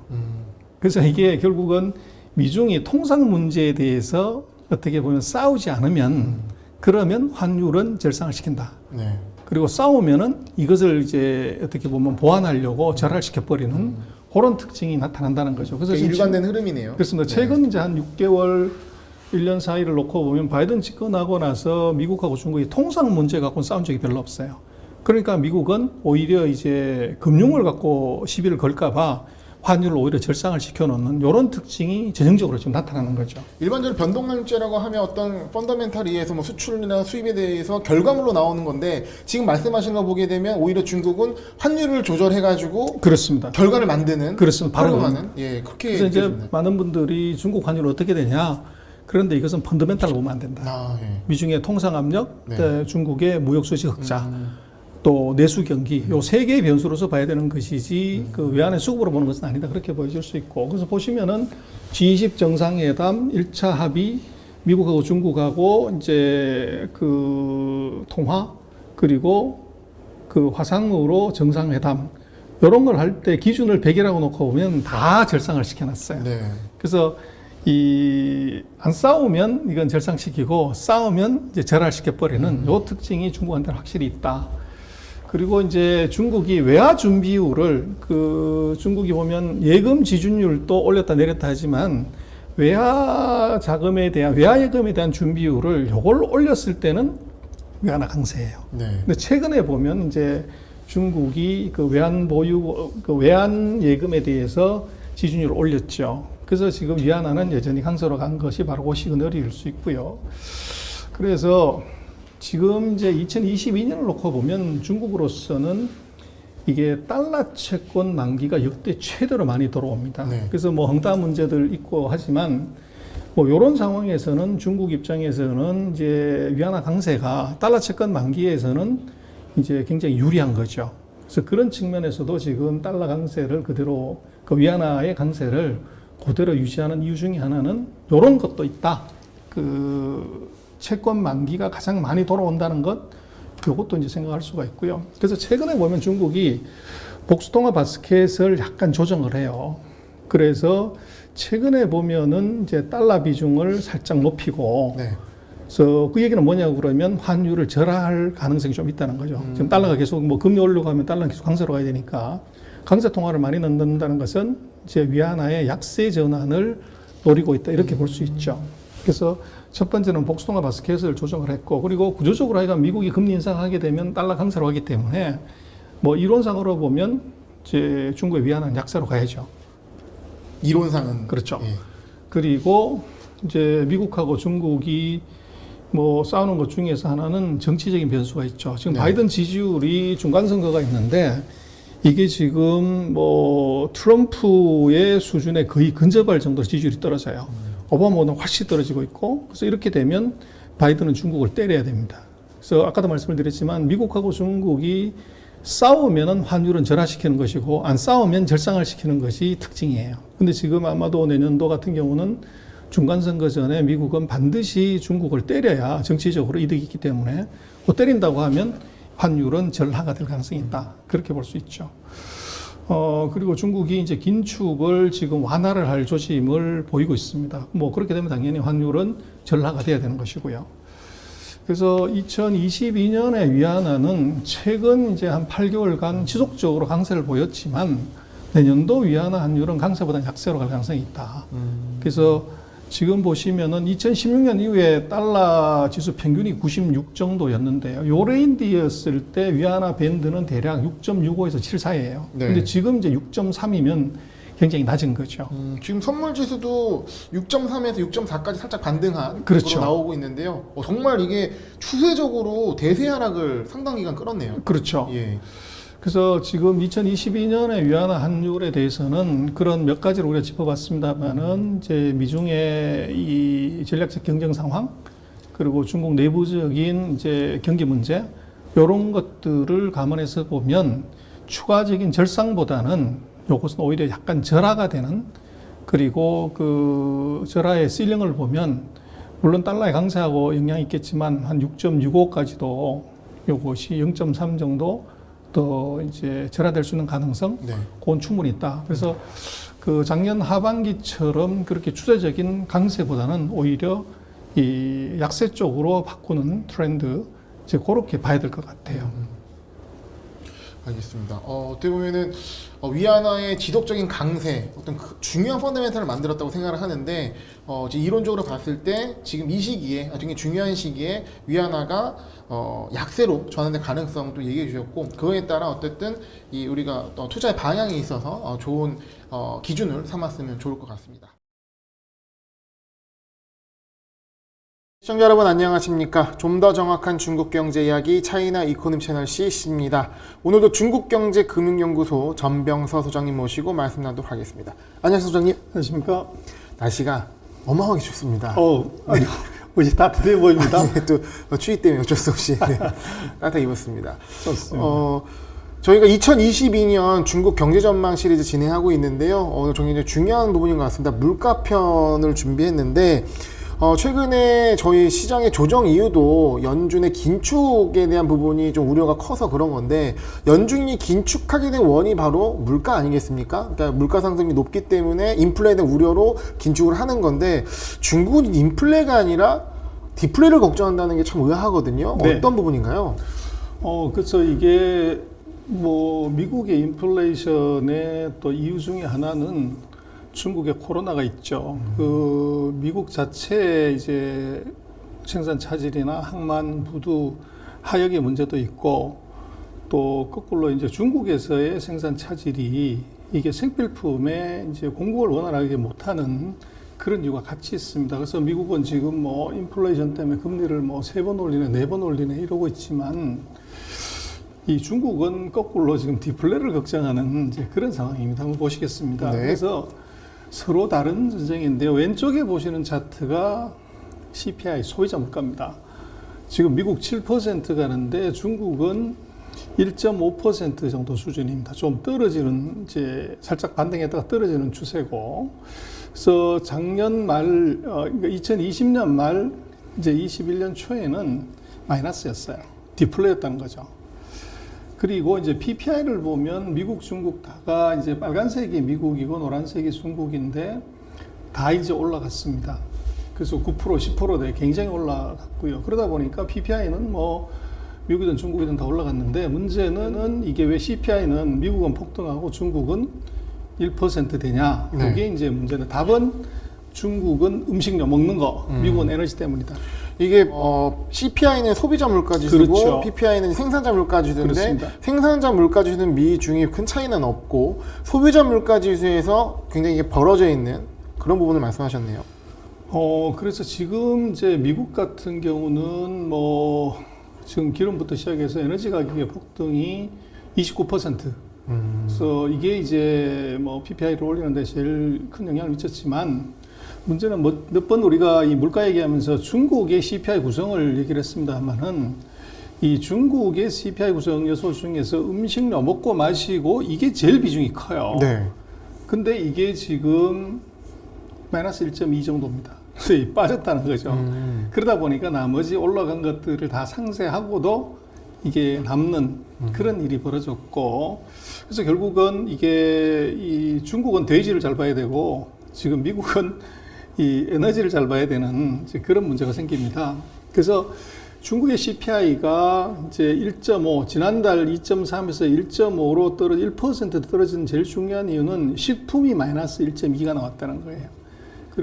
그래서 이게 결국은 미중이 통상 문제에 대해서 어떻게 보면 싸우지 않으면 그러면 환율은 절상을 시킨다. 네. 그리고 싸우면은 이것을 이제 어떻게 보면 보완하려고 절하를 시켜버리는 그런 특징이 나타난다는 거죠. 그래서 그러니까 지금 일관된 흐름이네요. 그렇습니다. 최근 이제 한 6개월 1년 사이를 놓고 보면 바이든 집권하고 나서 미국하고 중국이 통상 문제 갖고 싸운 적이 별로 없어요. 그러니까 미국은 오히려 이제 금융을 갖고 시비를 걸까봐 환율을 오히려 절상을 시켜놓는 이런 특징이 전형적으로 지금 나타나는 거죠. 일반적으로 변동량제라고 하면 어떤 펀더멘탈에 뭐 수출이나 수입에 대해서 결과물로 나오는 건데 지금 말씀하신 거 보게 되면 오히려 중국은 환율을 조절해가지고 그렇습니다. 결과를 만드는 그렇습니다. 바로 활용하는 예 그렇게 그래서 이제 느껴집니다. 많은 분들이 중국 환율 어떻게 되냐? 그런데 이것은 펀더멘탈을 보면 안 된다. 아, 예. 미중의 통상 압력, 네. 중국의 무역 수지 흑자, 또 내수 경기 요 세 개의 변수로서 봐야 되는 것이지 그 외환의 수급으로 보는 것은 아니다 그렇게 보여질 수 있고 그래서 보시면은 G20 정상회담 1차 합의 미국하고 중국하고 이제 그 통화 그리고 그 화상으로 정상회담 이런 걸 할 때 기준을 100이라고 놓고 보면 다 절상을 시켜놨어요. 네. 그래서 안 싸우면 이건 절상시키고 싸우면 이제 절하시켜 버리는 요 특징이 중국한테는 확실히 있다. 그리고 이제 중국이 외화 준비율을 중국이 보면 예금 지준율도 올렸다 내렸다 하지만 외화 예금에 대한 준비율을 요걸 올렸을 때는 외환화 강세예요. 네. 근데 최근에 보면 이제 중국이 그 외환 예금에 대해서 지준율을 올렸죠. 그래서 지금 위안화는 여전히 강세로 간 것이 바로 그 시그널일 수 있고요. 그래서 지금 이제 2022년을 놓고 보면 중국으로서는 이게 달러 채권 만기가 역대 최대로 많이 들어옵니다. 네. 그래서 뭐 헝다 문제들 있고 하지만 뭐 이런 상황에서는 중국 입장에서는 이제 위안화 강세가 달러 채권 만기에서는 이제 굉장히 유리한 거죠. 그래서 그런 측면에서도 지금 달러 강세를 그대로 그 위안화의 강세를 그대로 유지하는 이유 중에 하나는 이런 것도 있다. 채권 만기가 가장 많이 돌아온다는 것, 이것도 이제 생각할 수가 있고요. 그래서 최근에 보면 중국이 복수통화 바스켓을 약간 조정을 해요. 그래서 최근에 보면은 이제 달러 비중을 살짝 높이고, 네. 그래서 그 얘기는 뭐냐고 그러면 환율을 절하할 가능성이 좀 있다는 거죠. 지금 달러가 계속 뭐 금리 올려고 하면 달러는 계속 강세로 가야 되니까 강세 통화를 많이 넣는다는 것은 이제 위안화의 약세 전환을 노리고 있다 이렇게 볼 수 있죠. 그래서 첫 번째는 복수통화 바스켓을 조정을 했고 그리고 구조적으로 하여간 미국이 금리 인상하게 되면 달러 강세로 가기 때문에 뭐 이론상으로 보면 이제 중국의 위안화는 약세로 가야죠. 이론상은 그렇죠. 예. 그리고 이제 미국하고 중국이 뭐 싸우는 것 중에서 하나는 정치적인 변수가 있죠. 지금 네. 바이든 지지율이 중간 선거가 있는데 이게 지금 뭐 트럼프의 수준에 거의 근접할 정도로 지지율이 떨어져요. 오바마보다 훨씬 떨어지고 있고 그래서 이렇게 되면 바이든은 중국을 때려야 됩니다. 그래서 아까도 말씀을 드렸지만 미국하고 중국이 싸우면은 환율은 절하시키는 것이고 안 싸우면 절상을 시키는 것이 특징이에요. 근데 지금 아마도 내년도 같은 경우는 중간선거 전에 미국은 반드시 중국을 때려야 정치적으로 이득이 있기 때문에 그 때린다고 하면 환율은 절하가 될 가능성이 있다. 그렇게 볼 수 있죠. 그리고 중국이 이제 긴축을 지금 완화를 할 조짐을 보이고 있습니다. 뭐 그렇게 되면 당연히 환율은 절하가 돼야 되는 것이고요. 그래서 2022년의 위안화는 최근 이제 한 8개월간 지속적으로 강세를 보였지만 내년도 위안화 환율은 강세보다 약세로 갈 가능성이 있다. 그래서 지금 보시면은 2016년 이후에 달러 지수 평균이 96 정도였는데요. 요 레인디였을 때 위안화 밴드는 대략 6.65에서 7 사이예요. 네. 근데 지금 이제 6.3이면 굉장히 낮은 거죠. 지금 선물 지수도 6.3에서 6.4까지 살짝 반등한 그렇죠. 으로 나오고 있는데요. 정말 이게 추세적으로 대세 하락을 상당 기간 끌었네요. 그렇죠. 예. 그래서 지금 2022년의 위안화 환율에 대해서는 그런 몇 가지를 우리가 짚어봤습니다만은 이제 미중의 이 전략적 경쟁 상황 그리고 중국 내부적인 이제 경기 문제 이런 것들을 감안해서 보면 추가적인 절상보다는 이것은 오히려 약간 절하가 되는 그리고 그 절하의 실링을 보면 물론 달러의 강세하고 영향이 있겠지만 한 6.65까지도 이것이 0.3 정도 또 이제 절하될 수 있는 가능성, 네. 그건 충분히 있다. 그래서 그 작년 하반기처럼 그렇게 추세적인 강세보다는 오히려 이 약세 쪽으로 바꾸는 트렌드, 이제 그렇게 봐야 될 것 같아요. 알겠습니다. 어떻게 보면은 위안화의 지속적인 강세, 어떤 중요한 펀더멘탈을 만들었다고 생각을 하는데 이제 이론적으로 봤을 때 지금 이 시기에 굉장히 중요한 시기에 위안화가 약세로 전환될 가능성도 얘기해 주셨고 그거에 따라 어쨌든 이 우리가 투자의 방향에 있어서 좋은 기준을 삼았으면 좋을 것 같습니다. 시청자 여러분 안녕하십니까. 좀 더 정확한 중국 경제 이야기 차이나 이코노미 채널 CC입니다. 오늘도 중국경제금융연구소 전병서 소장님 모시고 말씀 나누도록 하겠습니다. 안녕하세요 소장님. 안녕하십니까? 날씨가 어마어마하게 춥습니다. 아니, 뭐지 따뜻해 보입니다. 네, 또 추위 때문에 어쩔 수 없이 따뜻하게 입었습니다. 좋습니다. 저희가 2022년 중국 경제 전망 시리즈 진행하고 있는데요. 오늘 굉장히 중요한 부분인 것 같습니다. 물가편을 준비했는데 최근에 저희 시장의 조정 이유도 연준의 긴축에 대한 부분이 좀 우려가 커서 그런 건데 연준이 긴축하게 된 원인이 바로 물가 아니겠습니까? 그러니까 물가 상승이 높기 때문에 인플레에 대한 우려로 긴축을 하는 건데 중국은 인플레가 아니라 디플레를 걱정한다는 게 참 의아하거든요. 네. 어떤 부분인가요? 그렇죠. 이게 뭐 미국의 인플레이션의 또 이유 중에 하나는 중국에 코로나가 있죠. 그 미국 자체 이제 생산 차질이나 항만, 부두, 하역의 문제도 있고 또 거꾸로 이제 중국에서의 생산 차질이 이게 생필품에 이제 공급을 원활하게 못하는 그런 이유가 같이 있습니다. 그래서 미국은 지금 뭐 인플레이션 때문에 금리를 뭐 3번 올리네, 4번 올리네 이러고 있지만 이 중국은 거꾸로 지금 디플레를 걱정하는 이제 그런 상황입니다. 한번 보시겠습니다. 네. 그래서 서로 다른 전쟁인데요. 왼쪽에 보시는 차트가 CPI 소비자 물가입니다. 지금 미국 7% 가는데 중국은 1.5% 정도 수준입니다. 좀 떨어지는 이제 살짝 반등했다가 떨어지는 추세고. 그래서 작년 말, 그러니까 2020년 말 이제 21년 초에는 마이너스였어요. 디플레였다는 거죠. 그리고 이제 PPI를 보면 미국, 중국 다가 이제 빨간색이 미국이고 노란색이 중국인데 다 이제 올라갔습니다. 그래서 9%, 10%대 굉장히 올라갔고요. 그러다 보니까 PPI는 뭐 미국이든 중국이든 다 올라갔는데 문제는 이게 왜 CPI는 미국은 폭등하고 중국은 1% 되냐. 네. 그게 이제 문제는 답은 중국은 음식료 먹는 거, 미국은 에너지 때문이다. 이게 CPI는 소비자 물가 지수고 그렇죠. PPI는 생산자 물가 지수인데 그렇습니다. 생산자 물가 지수는 미, 중이 큰 차이는 없고 소비자 물가 지수에서 굉장히 이게 벌어져 있는 그런 부분을 말씀하셨네요. 그래서 지금 이제 미국 같은 경우는 뭐 지금 기름부터 시작해서 에너지 가격의 폭등이 29%. 그래서 이게 이제 뭐 PPI를 올리는데 제일 큰 영향을 미쳤지만 문제는 몇 번 우리가 이 물가 얘기하면서 중국의 CPI 구성을 얘기를 했습니다만은 이 중국의 CPI 구성 요소 중에서 음식료 먹고 마시고 이게 제일 비중이 커요. 네. 근데 이게 지금 마이너스 1.2 정도입니다. 그래서 빠졌다는 거죠. 그러다 보니까 나머지 올라간 것들을 다 상쇄하고도 이게 남는 그런 일이 벌어졌고 그래서 결국은 이게 이 중국은 돼지를 잘 봐야 되고 지금 미국은 이 에너지를 잘 봐야 되는 이제 그런 문제가 생깁니다. 그래서 중국의 CPI가 이제 1.5, 지난달 2.3에서 1.5로 떨어져 1% 떨어진 제일 중요한 이유는 식품이 마이너스 1.2가 나왔다는 거예요.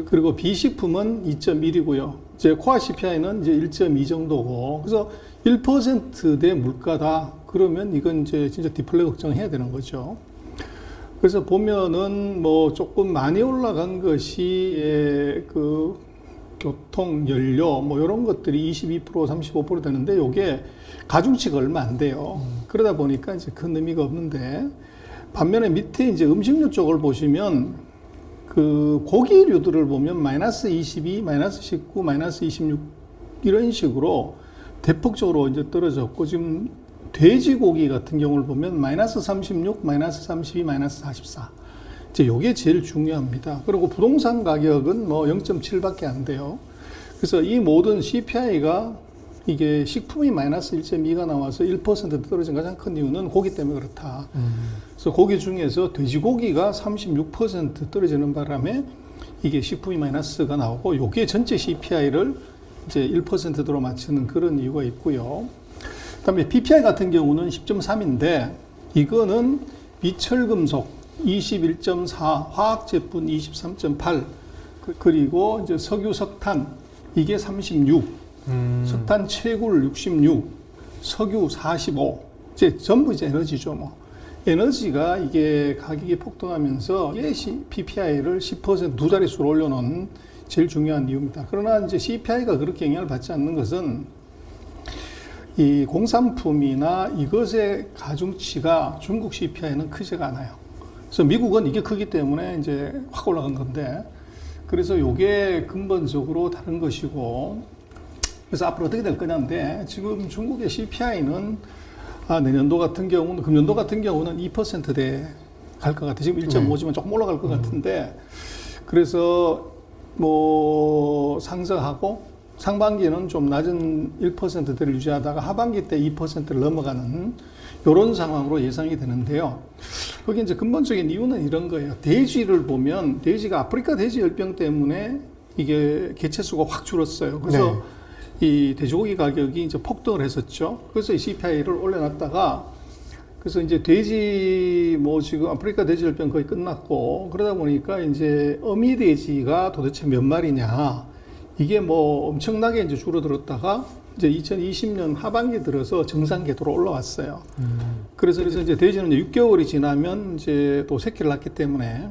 그리고 비식품은 2.1이고요. 이제 코어 CPI는 이제 1.2 정도고. 그래서 1%대 물가다. 그러면 이건 이제 진짜 디플레 걱정해야 되는 거죠. 그래서 보면은 뭐 조금 많이 올라간 것이 그 교통, 연료 뭐 이런 것들이 22%, 35% 되는데 요게 가중치가 얼마 안 돼요. 그러다 보니까 이제 큰 의미가 없는데 반면에 밑에 이제 음식료 쪽을 보시면 그 고기류들을 보면 마이너스 22, 마이너스 19, 마이너스 26 이런 식으로 대폭적으로 이제 떨어졌고 지금 돼지고기 같은 경우를 보면 마이너스 36, 마이너스 32, 마이너스 44. 이제 요게 제일 중요합니다. 그리고 부동산 가격은 뭐 0.7밖에 안 돼요. 그래서 이 모든 CPI가 이게 식품이 마이너스 1.2가 나와서 1% 떨어진 가장 큰 이유는 고기 때문에 그렇다. 그래서 고기 중에서 돼지고기가 36% 떨어지는 바람에 이게 식품이 마이너스가 나오고 요게 전체 CPI를 이제 1%대로 맞추는 그런 이유가 있고요. 그다음에 PPI 같은 경우는 10.3인데 이거는 비철금속 21.4, 화학제품 23.8, 그리고 이제 석유, 석탄 이게 36, 석탄 채굴 66, 석유 45. 이제 전부 이제 에너지죠, 뭐. 에너지가 이게 가격이 폭등하면서 이게 PPI를 10% 두 자릿수로 올려놓은 제일 중요한 이유입니다. 그러나 이제 CPI가 그렇게 영향을 받지 않는 것은 이 공산품이나 이것의 가중치가 중국 CPI는 크지가 않아요. 그래서 미국은 이게 크기 때문에 이제 확 올라간 건데, 그래서 이게 근본적으로 다른 것이고, 그래서 앞으로 어떻게 될 거냐인데, 지금 중국의 CPI는 내년도 같은 경우는, 금년도 같은 경우는 2%대 갈 것 같아요. 지금 1.5지만 조금 올라갈 것 같은데, 그래서 뭐 상저하고 상반기에는 좀 낮은 1%대를 유지하다가 하반기 때 2%를 넘어가는 이런 상황으로 예상이 되는데요. 거기 이제 근본적인 이유는 이런 거예요. 돼지를 보면 돼지가 아프리카 돼지 열병 때문에 이게 개체수가 확 줄었어요. 그래서 이 돼지고기 가격이 이제 폭등을 했었죠. 그래서 이 CPI를 올려놨다가, 그래서 이제 돼지 뭐 지금 아프리카 돼지 열병 거의 끝났고, 그러다 보니까 이제 어미 돼지가 도대체 몇 마리냐, 이게 뭐 엄청나게 이제 줄어들었다가 이제 2020년 하반기 들어서 정상 궤도로 올라왔어요. 그래서 이제 돼지는 이제 6개월이 지나면 이제 또 새끼를 낳기 때문에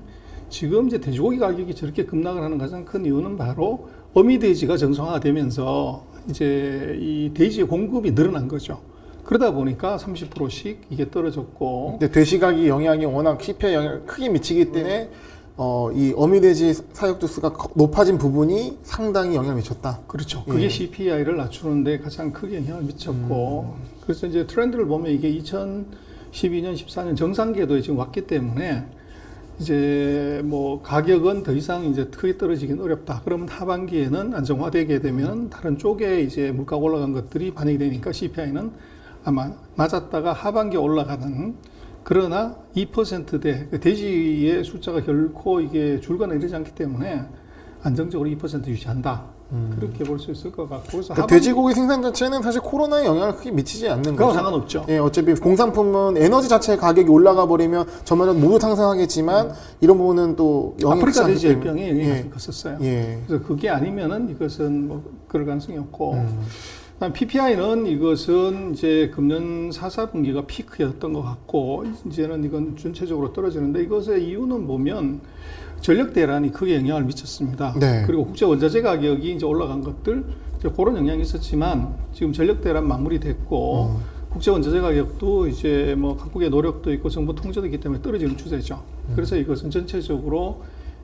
지금 이제 돼지고기 가격이 저렇게 급락을 하는 가장 큰 이유는 바로 어미 돼지가 정상화되면서 이제 이 돼지의 공급이 늘어난 거죠. 그러다 보니까 30%씩 이게 떨어졌고. 근데 돼지가격 영향이 워낙 CPI 영향을 크게 미치기 때문에 이 어미돼지 사육주수가 높아진 부분이 상당히 영향을 미쳤다. 그렇죠. 그게 CPI를 낮추는데 가장 크게 영향을 미쳤고, 그래서 이제 트렌드를 보면 이게 2012년, 14년 정상 궤도에 지금 왔기 때문에 이제 뭐 가격은 더 이상 이제 크게 떨어지긴 어렵다. 그러면 하반기에는 안정화되게 되면 다른 쪽에 이제 물가가 올라간 것들이 반영이 되니까 CPI는 아마 낮았다가 하반기에 올라가는, 그러나 2%대 돼지의 숫자가 결코 이게 줄거나 이러지 않기 때문에 안정적으로 2% 유지한다. 그렇게 볼 수 있을 것 같고. 그래서 그러니까 돼지고기 생산 자체는 사실 코로나에 영향을 크게 미치지 않는 그거 거죠. 상관없죠. 예, 어차피 공산품은 에너지 자체의 가격이 올라가 버리면 전반적으로 모두 상승하겠지만 이런 부분은 또 영향이 크지 아프리카 않기 돼지 때문에. 열병에 영향이 컸었어요. 예. 그래서 그게 아니면은 이것은 뭐 그럴 가능성이 없고. PPI는 이것은 이제 금년 4, 4분기가 피크였던 것 같고, 이제는 이건 전체적으로 떨어지는데, 이것의 이유는 보면 전력 대란이 크게 영향을 미쳤습니다. 네. 그리고 국제 원자재 가격이 이제 올라간 것들, 이제 그런 영향이 있었지만 지금 전력 대란 마무리됐고, 국제 원자재 가격도 이제 뭐 각국의 노력도 있고 정부 통제도 있기 때문에 떨어지는 추세죠. 그래서 이것은 전체적으로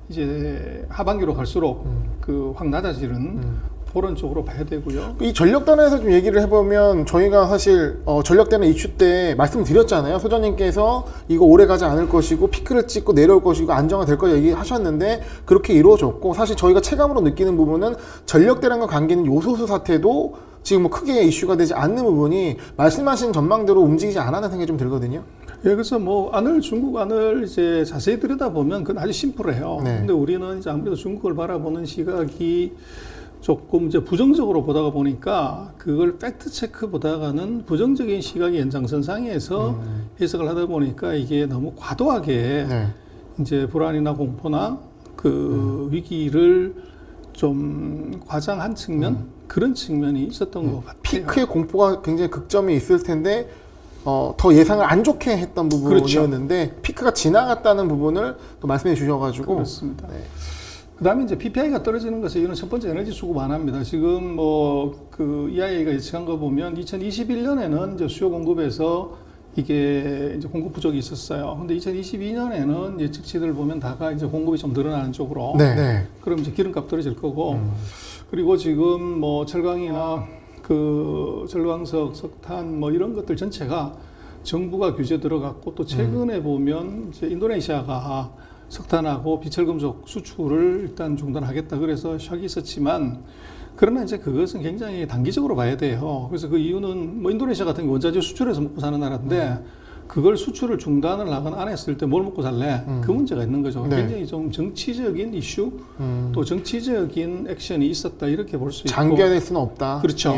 이제 하반기로 갈수록 그 확 낮아지는 그런 쪽으로 봐야 되고요. 이 전력단에서 좀 얘기를 해보면 저희가 사실 전력단의 이슈 때 말씀드렸잖아요. 소장님께서 이거 오래 가지 않을 것이고 피크를 찍고 내려올 것이고 안정화될 거 얘기하셨는데 그렇게 이루어졌고, 사실 저희가 체감으로 느끼는 부분은 전력대란과 관계는 요소수 사태도 지금 뭐 크게 이슈가 되지 않는 부분이 말씀하신 전망대로 움직이지 않았다는 생각이 좀 들거든요. 예, 그래서 뭐 중국 안을 이제 자세히 들여다보면 그건 아주 심플해요. 네. 근데 우리는 이제 아무래도 중국을 바라보는 시각이 조금 이제 부정적으로 보다가 보니까 그걸 팩트 체크 보다가는 부정적인 시각의 연장선상에서 해석을 하다 보니까 이게 너무 과도하게 이제 불안이나 공포나 그 위기를 좀 과장한 측면, 그런 측면이 있었던 것 같아요. 피크의 공포가 굉장히 극점이 있을 텐데 더 예상을 안 좋게 했던 부분이었는데, 그렇죠. 피크가 지나갔다는 부분을 또 말씀해 주셔가지고. 그렇습니다. 그 다음에 이제 PPI가 떨어지는 것은 이유는 첫 번째 에너지 수급 완화입니다. 지금 뭐 그 EIA가 예측한 거 보면 2021년에는 이제 수요 공급에서 이게 이제 공급 부족이 있었어요. 근데 2022년에는 예측치들을 보면 다가 이제 공급이 좀 늘어나는 쪽으로. 그럼 이제 기름값 떨어질 거고. 그리고 지금 뭐 철강이나 그 절광석, 석탄 뭐 이런 것들 전체가 정부가 규제 들어갔고, 또 최근에 보면 이제 인도네시아가 석탄하고 비철금속 수출을 일단 중단하겠다 그래서 샥이 있었지만, 그러나 이제 그것은 굉장히 단기적으로 봐야 돼요. 그래서 그 이유는 뭐 인도네시아 같은 경우 원자재 수출해서 먹고 사는 나라인데 그걸 수출을 중단을 하거나 안 했을 때 뭘 먹고 살래? 그 문제가 있는 거죠. 굉장히 좀 정치적인 이슈, 또 정치적인 액션이 있었다 이렇게 볼 수 있고. 장기화될 수는 없다. 그렇죠.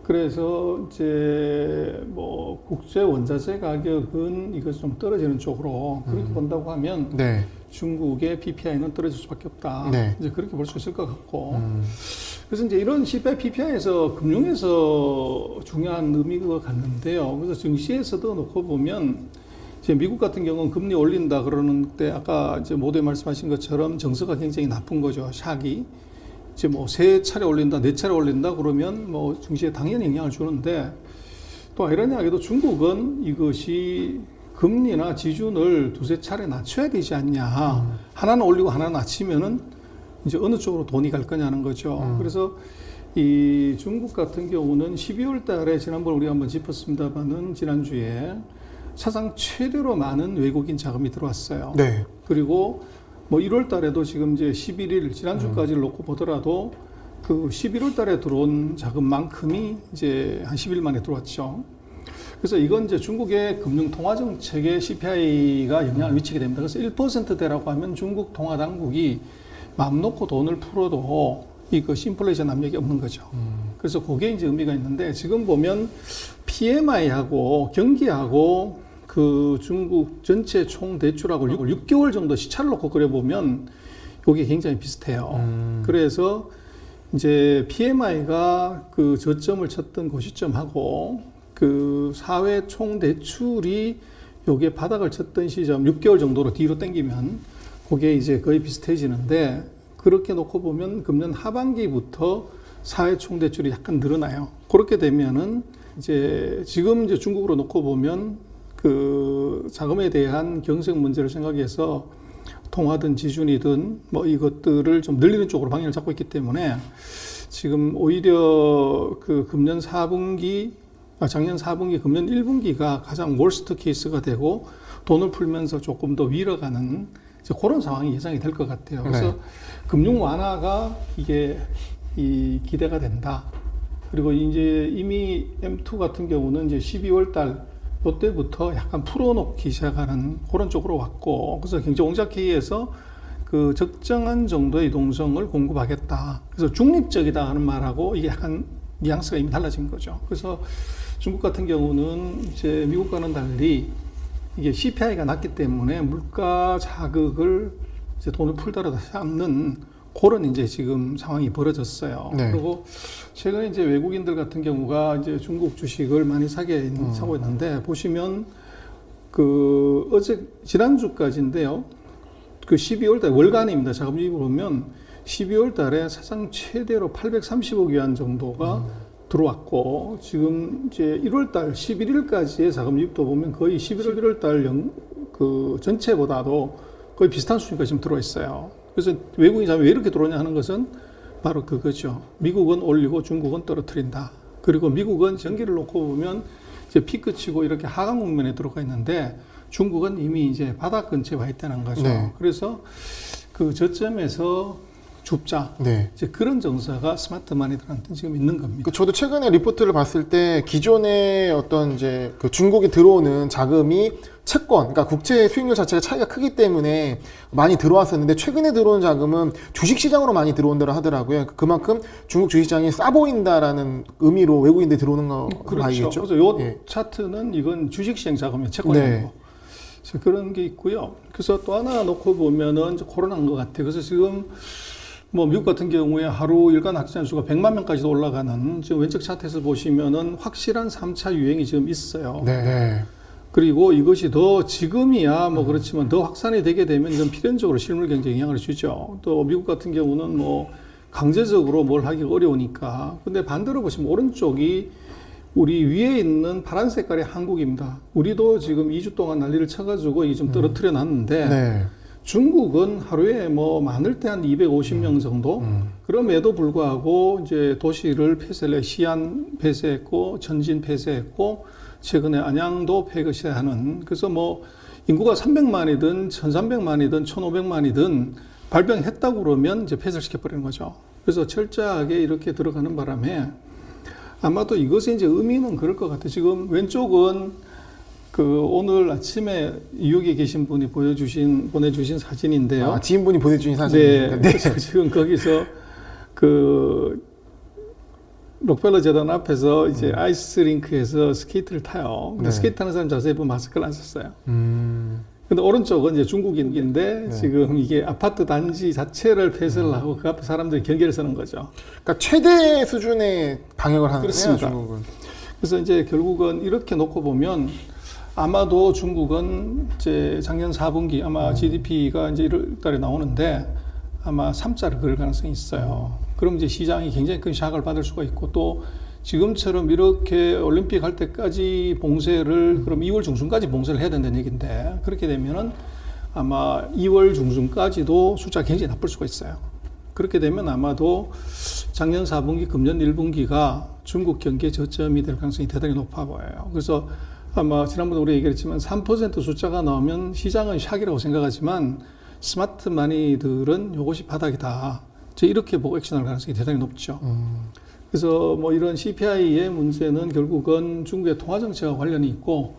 그래서 이제 뭐 국제 원자재 가격은 이거 좀 떨어지는 쪽으로 그렇게 본다고 하면 네. 중국의 PPI는 떨어질 수밖에 없다. 네. 이제 그렇게 볼 수 있을 것 같고. 그래서 이제 이런 CPI, PPI에서 금융에서 중요한 의미가 갖는데요. 그래서 증시에서도 놓고 보면 이제 미국 같은 경우는 금리 올린다 그러는데 아까 이제 모두에 말씀하신 것처럼 정서가 굉장히 나쁜 거죠. 샥이. 이제 뭐 세 차례 올린다, 네 차례 올린다 그러면 뭐 증시에 당연히 영향을 주는데 또 아이러니하게도 중국은 이것이 금리나 지준을 두세 차례 낮춰야 되지 않냐. 하나는 올리고 하나는 낮추면은 이제 어느 쪽으로 돈이 갈 거냐는 거죠. 그래서 이 중국 같은 경우는 12월 달에 지난번 우리가 한번 짚었습니다만은 지난주에 사상 최대로 많은 외국인 자금이 들어왔어요. 네. 그리고 뭐 1월 달에도 지금 이제 11일 지난주까지를 놓고 보더라도 그 11월 달에 들어온 자금만큼이 이제 한 10일 만에 들어왔죠. 그래서 이건 이제 중국의 금융 통화 정책에 CPI가 영향을 미치게 됩니다. 그래서 1%대라고 하면 중국 통화 당국이 마음 놓고 돈을 풀어도 이것이 인플레이션 압력이 없는 거죠. 그래서 그게 이제 의미가 있는데 지금 보면 PMI하고 경기하고 그 중국 전체 총 대출하고 6개월 정도 시차를 놓고 그려보면 이게 굉장히 비슷해요. 그래서 이제 PMI가 그 저점을 쳤던 그 시점하고 그 사회 총 대출이 요게 바닥을 쳤던 시점 6개월 정도로 뒤로 당기면 그게 이제 거의 비슷해지는데 그렇게 놓고 보면 금년 하반기부터 사회 총 대출이 약간 늘어나요. 그렇게 되면은 이제 지금 이제 중국으로 놓고 보면 그 자금에 대한 경색 문제를 생각해서 통화든 지준이든 뭐 이것들을 좀 늘리는 쪽으로 방향을 잡고 있기 때문에 지금 오히려 그 금년 4분기, 작년 4분기, 금년 1분기가 가장 월스트 케이스가 되고 돈을 풀면서 조금 더 위로 가는 이제 그런 상황이 예상이 될 것 같아요. 그래서 네. 금융 완화가 이게 이 기대가 된다. 그리고 이제 이미 M2 같은 경우는 이제 12월 달 이때부터 약간 풀어놓기 시작하는 그런 쪽으로 왔고, 그래서 경제공작회의에서 그 적정한 정도의 이동성을 공급하겠다. 그래서 중립적이다 하는 말하고 이게 약간 뉘앙스가 이미 달라진 거죠. 그래서 중국 같은 경우는 이제 미국과는 달리 이게 CPI가 낮기 때문에 물가 자극을 이제 돈을 풀더라도 쌓는 그런 이제 지금 상황이 벌어졌어요. 네. 그리고 최근에 이제 외국인들 같은 경우가 이제 중국 주식을 많이 사고 있는데 보시면 그 지난주까지인데요. 그 12월 달 월간입니다. 자금유입을 보면 12월 달에 사상 최대로 830억 위안 정도가 들어왔고 지금 이제 1월 달 11일까지의 자금유입도 보면 거의 11월 달 그 전체보다도 거의 비슷한 수준까지 지금 들어와 있어요. 그래서 외국인 자금이 왜 이렇게 들어오냐 하는 것은 바로 그거죠. 미국은 올리고 중국은 떨어뜨린다. 그리고 미국은 전기를 놓고 보면 이제 피크 치고 이렇게 하강 국면에 들어가 있는데 중국은 이미 이제 바닥 근처에 와 있다는 거죠. 네. 그래서 그 저점에서 줍자. 네. 이제 그런 정서가 스마트 마니들한테 지금 있는 겁니다. 저도 최근에 리포트를 봤을 때 기존의 어떤 이제 그 중국에 들어오는 자금이 채권, 그러니까 국채 수익률 자체가 차이가 크기 때문에 많이 들어왔었는데 최근에 들어오는 자금은 주식시장으로 많이 들어온다고 하더라고요. 그만큼 중국 주식시장이 싸 보인다라는 의미로 외국인들이 들어오는 거 그렇죠. 봐야겠죠. 그래서 요 예. 차트는 이건 주식시장 자금이 채권이 네. 아니고 그런 게 있고요. 그래서 또 하나 놓고 보면은 이제 코로나인 것 같아요. 그래서 지금 뭐 미국 같은 경우에 하루 일간 확진자 수가 100만 명까지도 올라가는 지금 왼쪽 차트에서 보시면은 확실한 3차 유행이 지금 있어요. 네. 그리고 이것이 더 지금이야 뭐 그렇지만 더 확산이 되게 되면 이건 필연적으로 실물 경제에 영향을 주죠. 또 미국 같은 경우는 뭐 강제적으로 뭘 하기 어려우니까. 근데 반대로 보시면 오른쪽이 우리 위에 있는 파란 색깔의 한국입니다. 우리도 지금 2주 동안 난리를 쳐가지고 이게 좀 떨어뜨려 놨는데 네. 중국은 하루에 뭐 많을 때 한 250명 정도. 그럼에도 불구하고 이제 도시를 폐쇄를 시안 폐쇄했고 전진 폐쇄했고 최근에 안양도 폐쇄하는. 그래서 뭐 인구가 300만이든 1,300만이든 1,500만이든 발병했다고 그러면 이제 폐쇄를 시켜버리는 거죠. 그래서 철저하게 이렇게 들어가는 바람에 아마도 이것의 이제 의미는 그럴 것 같아요. 지금 왼쪽은 그 오늘 아침에 뉴욕에 계신 분이 보내주신 사진인데요. 아, 지인분이 보내주신 네. 사진입니다. 네. 그래서 지금 거기서 그 록펠러 재단 앞에서 이제 아이스링크에서 스케이트를 타요. 근데 네. 스케이트 타는 사람 자세히 보면 마스크를 안 썼어요. 근데 오른쪽은 이제 중국인인데 네. 지금 이게 아파트 단지 자체를 폐쇄를 하고 그 앞에 사람들이 경계를 서는 거죠. 그러니까 최대 수준의 방역을 하는 거예요, 그렇습니다. 중국은. 그래서 이제 결국은 이렇게 놓고 보면 아마도 중국은 이제 작년 4분기 아마 GDP가 이제 1월 달에 나오는데 아마 3자를 그릴 가능성이 있어요. 그럼 이제 시장이 굉장히 큰 샥을 받을 수가 있고 또 지금처럼 이렇게 올림픽 할 때까지 봉쇄를 그럼 2월 중순까지 봉쇄를 해야 된다는 얘기인데 그렇게 되면은 아마 2월 중순까지도 숫자가 굉장히 나쁠 수가 있어요. 그렇게 되면 아마도 작년 4분기, 금년 1분기가 중국 경기의 저점이 될 가능성이 대단히 높아 보여요. 그래서 아마 지난번에 우리 얘기했지만 3% 숫자가 나오면 시장은 샥이라고 생각하지만 스마트 마니들은 이것이 바닥이다. 이렇게 보고 액션할 가능성이 대단히 높죠. 그래서 뭐 이런 CPI의 문제는 결국은 중국의 통화 정책과 관련이 있고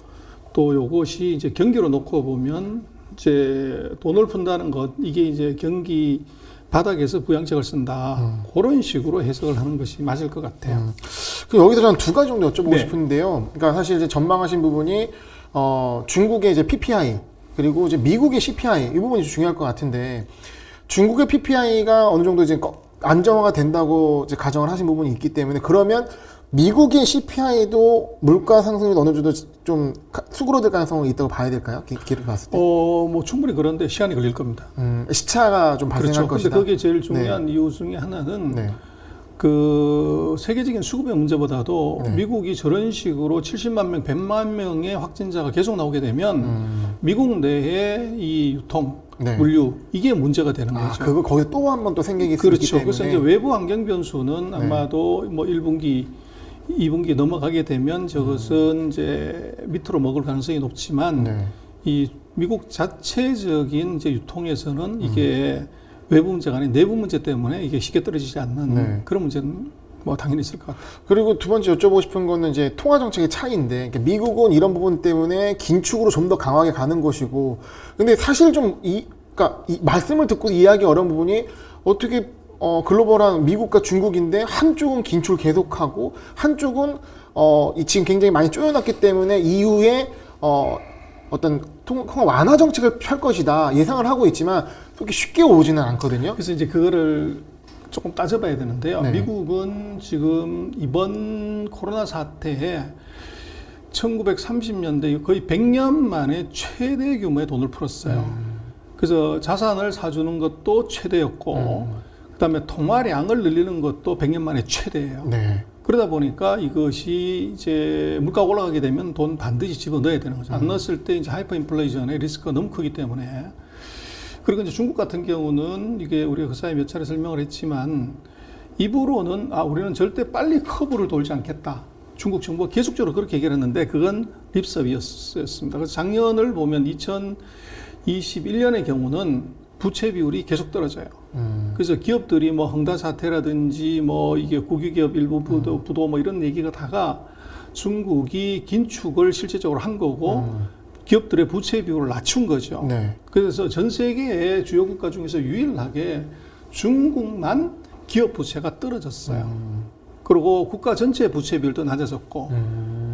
또 이것이 이제 경기로 놓고 보면 이제 돈을 푼다는 것 이게 이제 경기 바닥에서 부양책을 쓴다. 그런 식으로 해석을 하는 것이 맞을 것 같아요. 그럼 여기서 저는 두 가지 정도 여쭤보고 네. 싶은데요. 그러니까 사실 이제 전망하신 부분이 중국의 이제 PPI 그리고 이제 미국의 CPI 이 부분이 중요할 것 같은데 중국의 PPI가 어느 정도 이제 안정화가 된다고 이제 가정을 하신 부분이 있기 때문에 그러면 미국의 CPI도 물가 상승이 어느 정도 좀 수그러들 가능성이 있다고 봐야 될까요? 기를 봤을 때. 뭐 충분히 그런데 시간이 걸릴 겁니다. 시차가 좀 발생할 그렇죠. 것이다. 근데 그게 제일 중요한 이유 중에 하나는 네. 그 세계적인 수급의 문제보다도 네. 미국이 저런 식으로 70만 명, 100만 명의 확진자가 계속 나오게 되면 미국 내에 이 유통, 네. 물류 이게 문제가 되는 거죠. 그거 거기서 또 한 번 또 생기기 그렇죠. 때문에. 그래서 이제 외부 환경 변수는 아마도 뭐 1분기, 2분기 넘어가게 되면 저것은 이제 밑으로 먹을 가능성이 높지만 네. 이 미국 자체적인 이제 유통에서는 이게 외부 문제가 아닌 내부 문제 때문에 이게 쉽게 떨어지지 않는 네. 그런 문제는 뭐 당연히 있을 것 같아요. 그리고 두 번째 여쭤보고 싶은 거는 이제 통화 정책의 차이인데 그러니까 미국은 이런 부분 때문에 긴축으로 좀 더 강하게 가는 것이고 근데 사실 좀 그러니까 이 말씀을 듣고 이해하기 어려운 부분이 어떻게 글로벌한 미국과 중국인데 한쪽은 긴축을 계속하고 한쪽은 지금 굉장히 많이 쪼여놨기 때문에 이후에 어떤 통화 완화 정책을 펼 것이다 예상을 하고 있지만 그렇게 쉽게 오지는 않거든요. 그래서 이제 그거를 조금 따져봐야 되는데요. 네. 미국은 지금 이번 코로나 사태에 1930년대 거의 100년 만에 최대 규모의 돈을 풀었어요. 그래서 자산을 사주는 것도 최대였고 그다음에 통화량을 늘리는 것도 100년 만에 최대예요. 네. 그러다 보니까 이것이 이제 물가가 올라가게 되면 돈 반드시 집어넣어야 되는 거죠. 안 넣었을 때 이제 하이퍼 인플레이션의 리스크가 너무 크기 때문에. 그리고 이제 중국 같은 경우는 이게 우리가 그 사이에 몇 차례 설명을 했지만 입으로는 우리는 절대 빨리 커브를 돌지 않겠다. 중국 정부가 계속적으로 그렇게 얘기를 했는데 그건 립서비스였습니다. 그래서 작년을 보면 2021년의 경우는 부채 비율이 계속 떨어져요. 그래서 기업들이 뭐 헝다 사태라든지 뭐 이게 국유기업 일부 부도 뭐 이런 얘기가 다가 중국이 긴축을 실제적으로 한 거고 기업들의 부채 비율을 낮춘 거죠. 네. 그래서 전 세계의 주요 국가 중에서 유일하게 중국만 기업 부채가 떨어졌어요. 그리고 국가 전체 부채 비율도 낮아졌고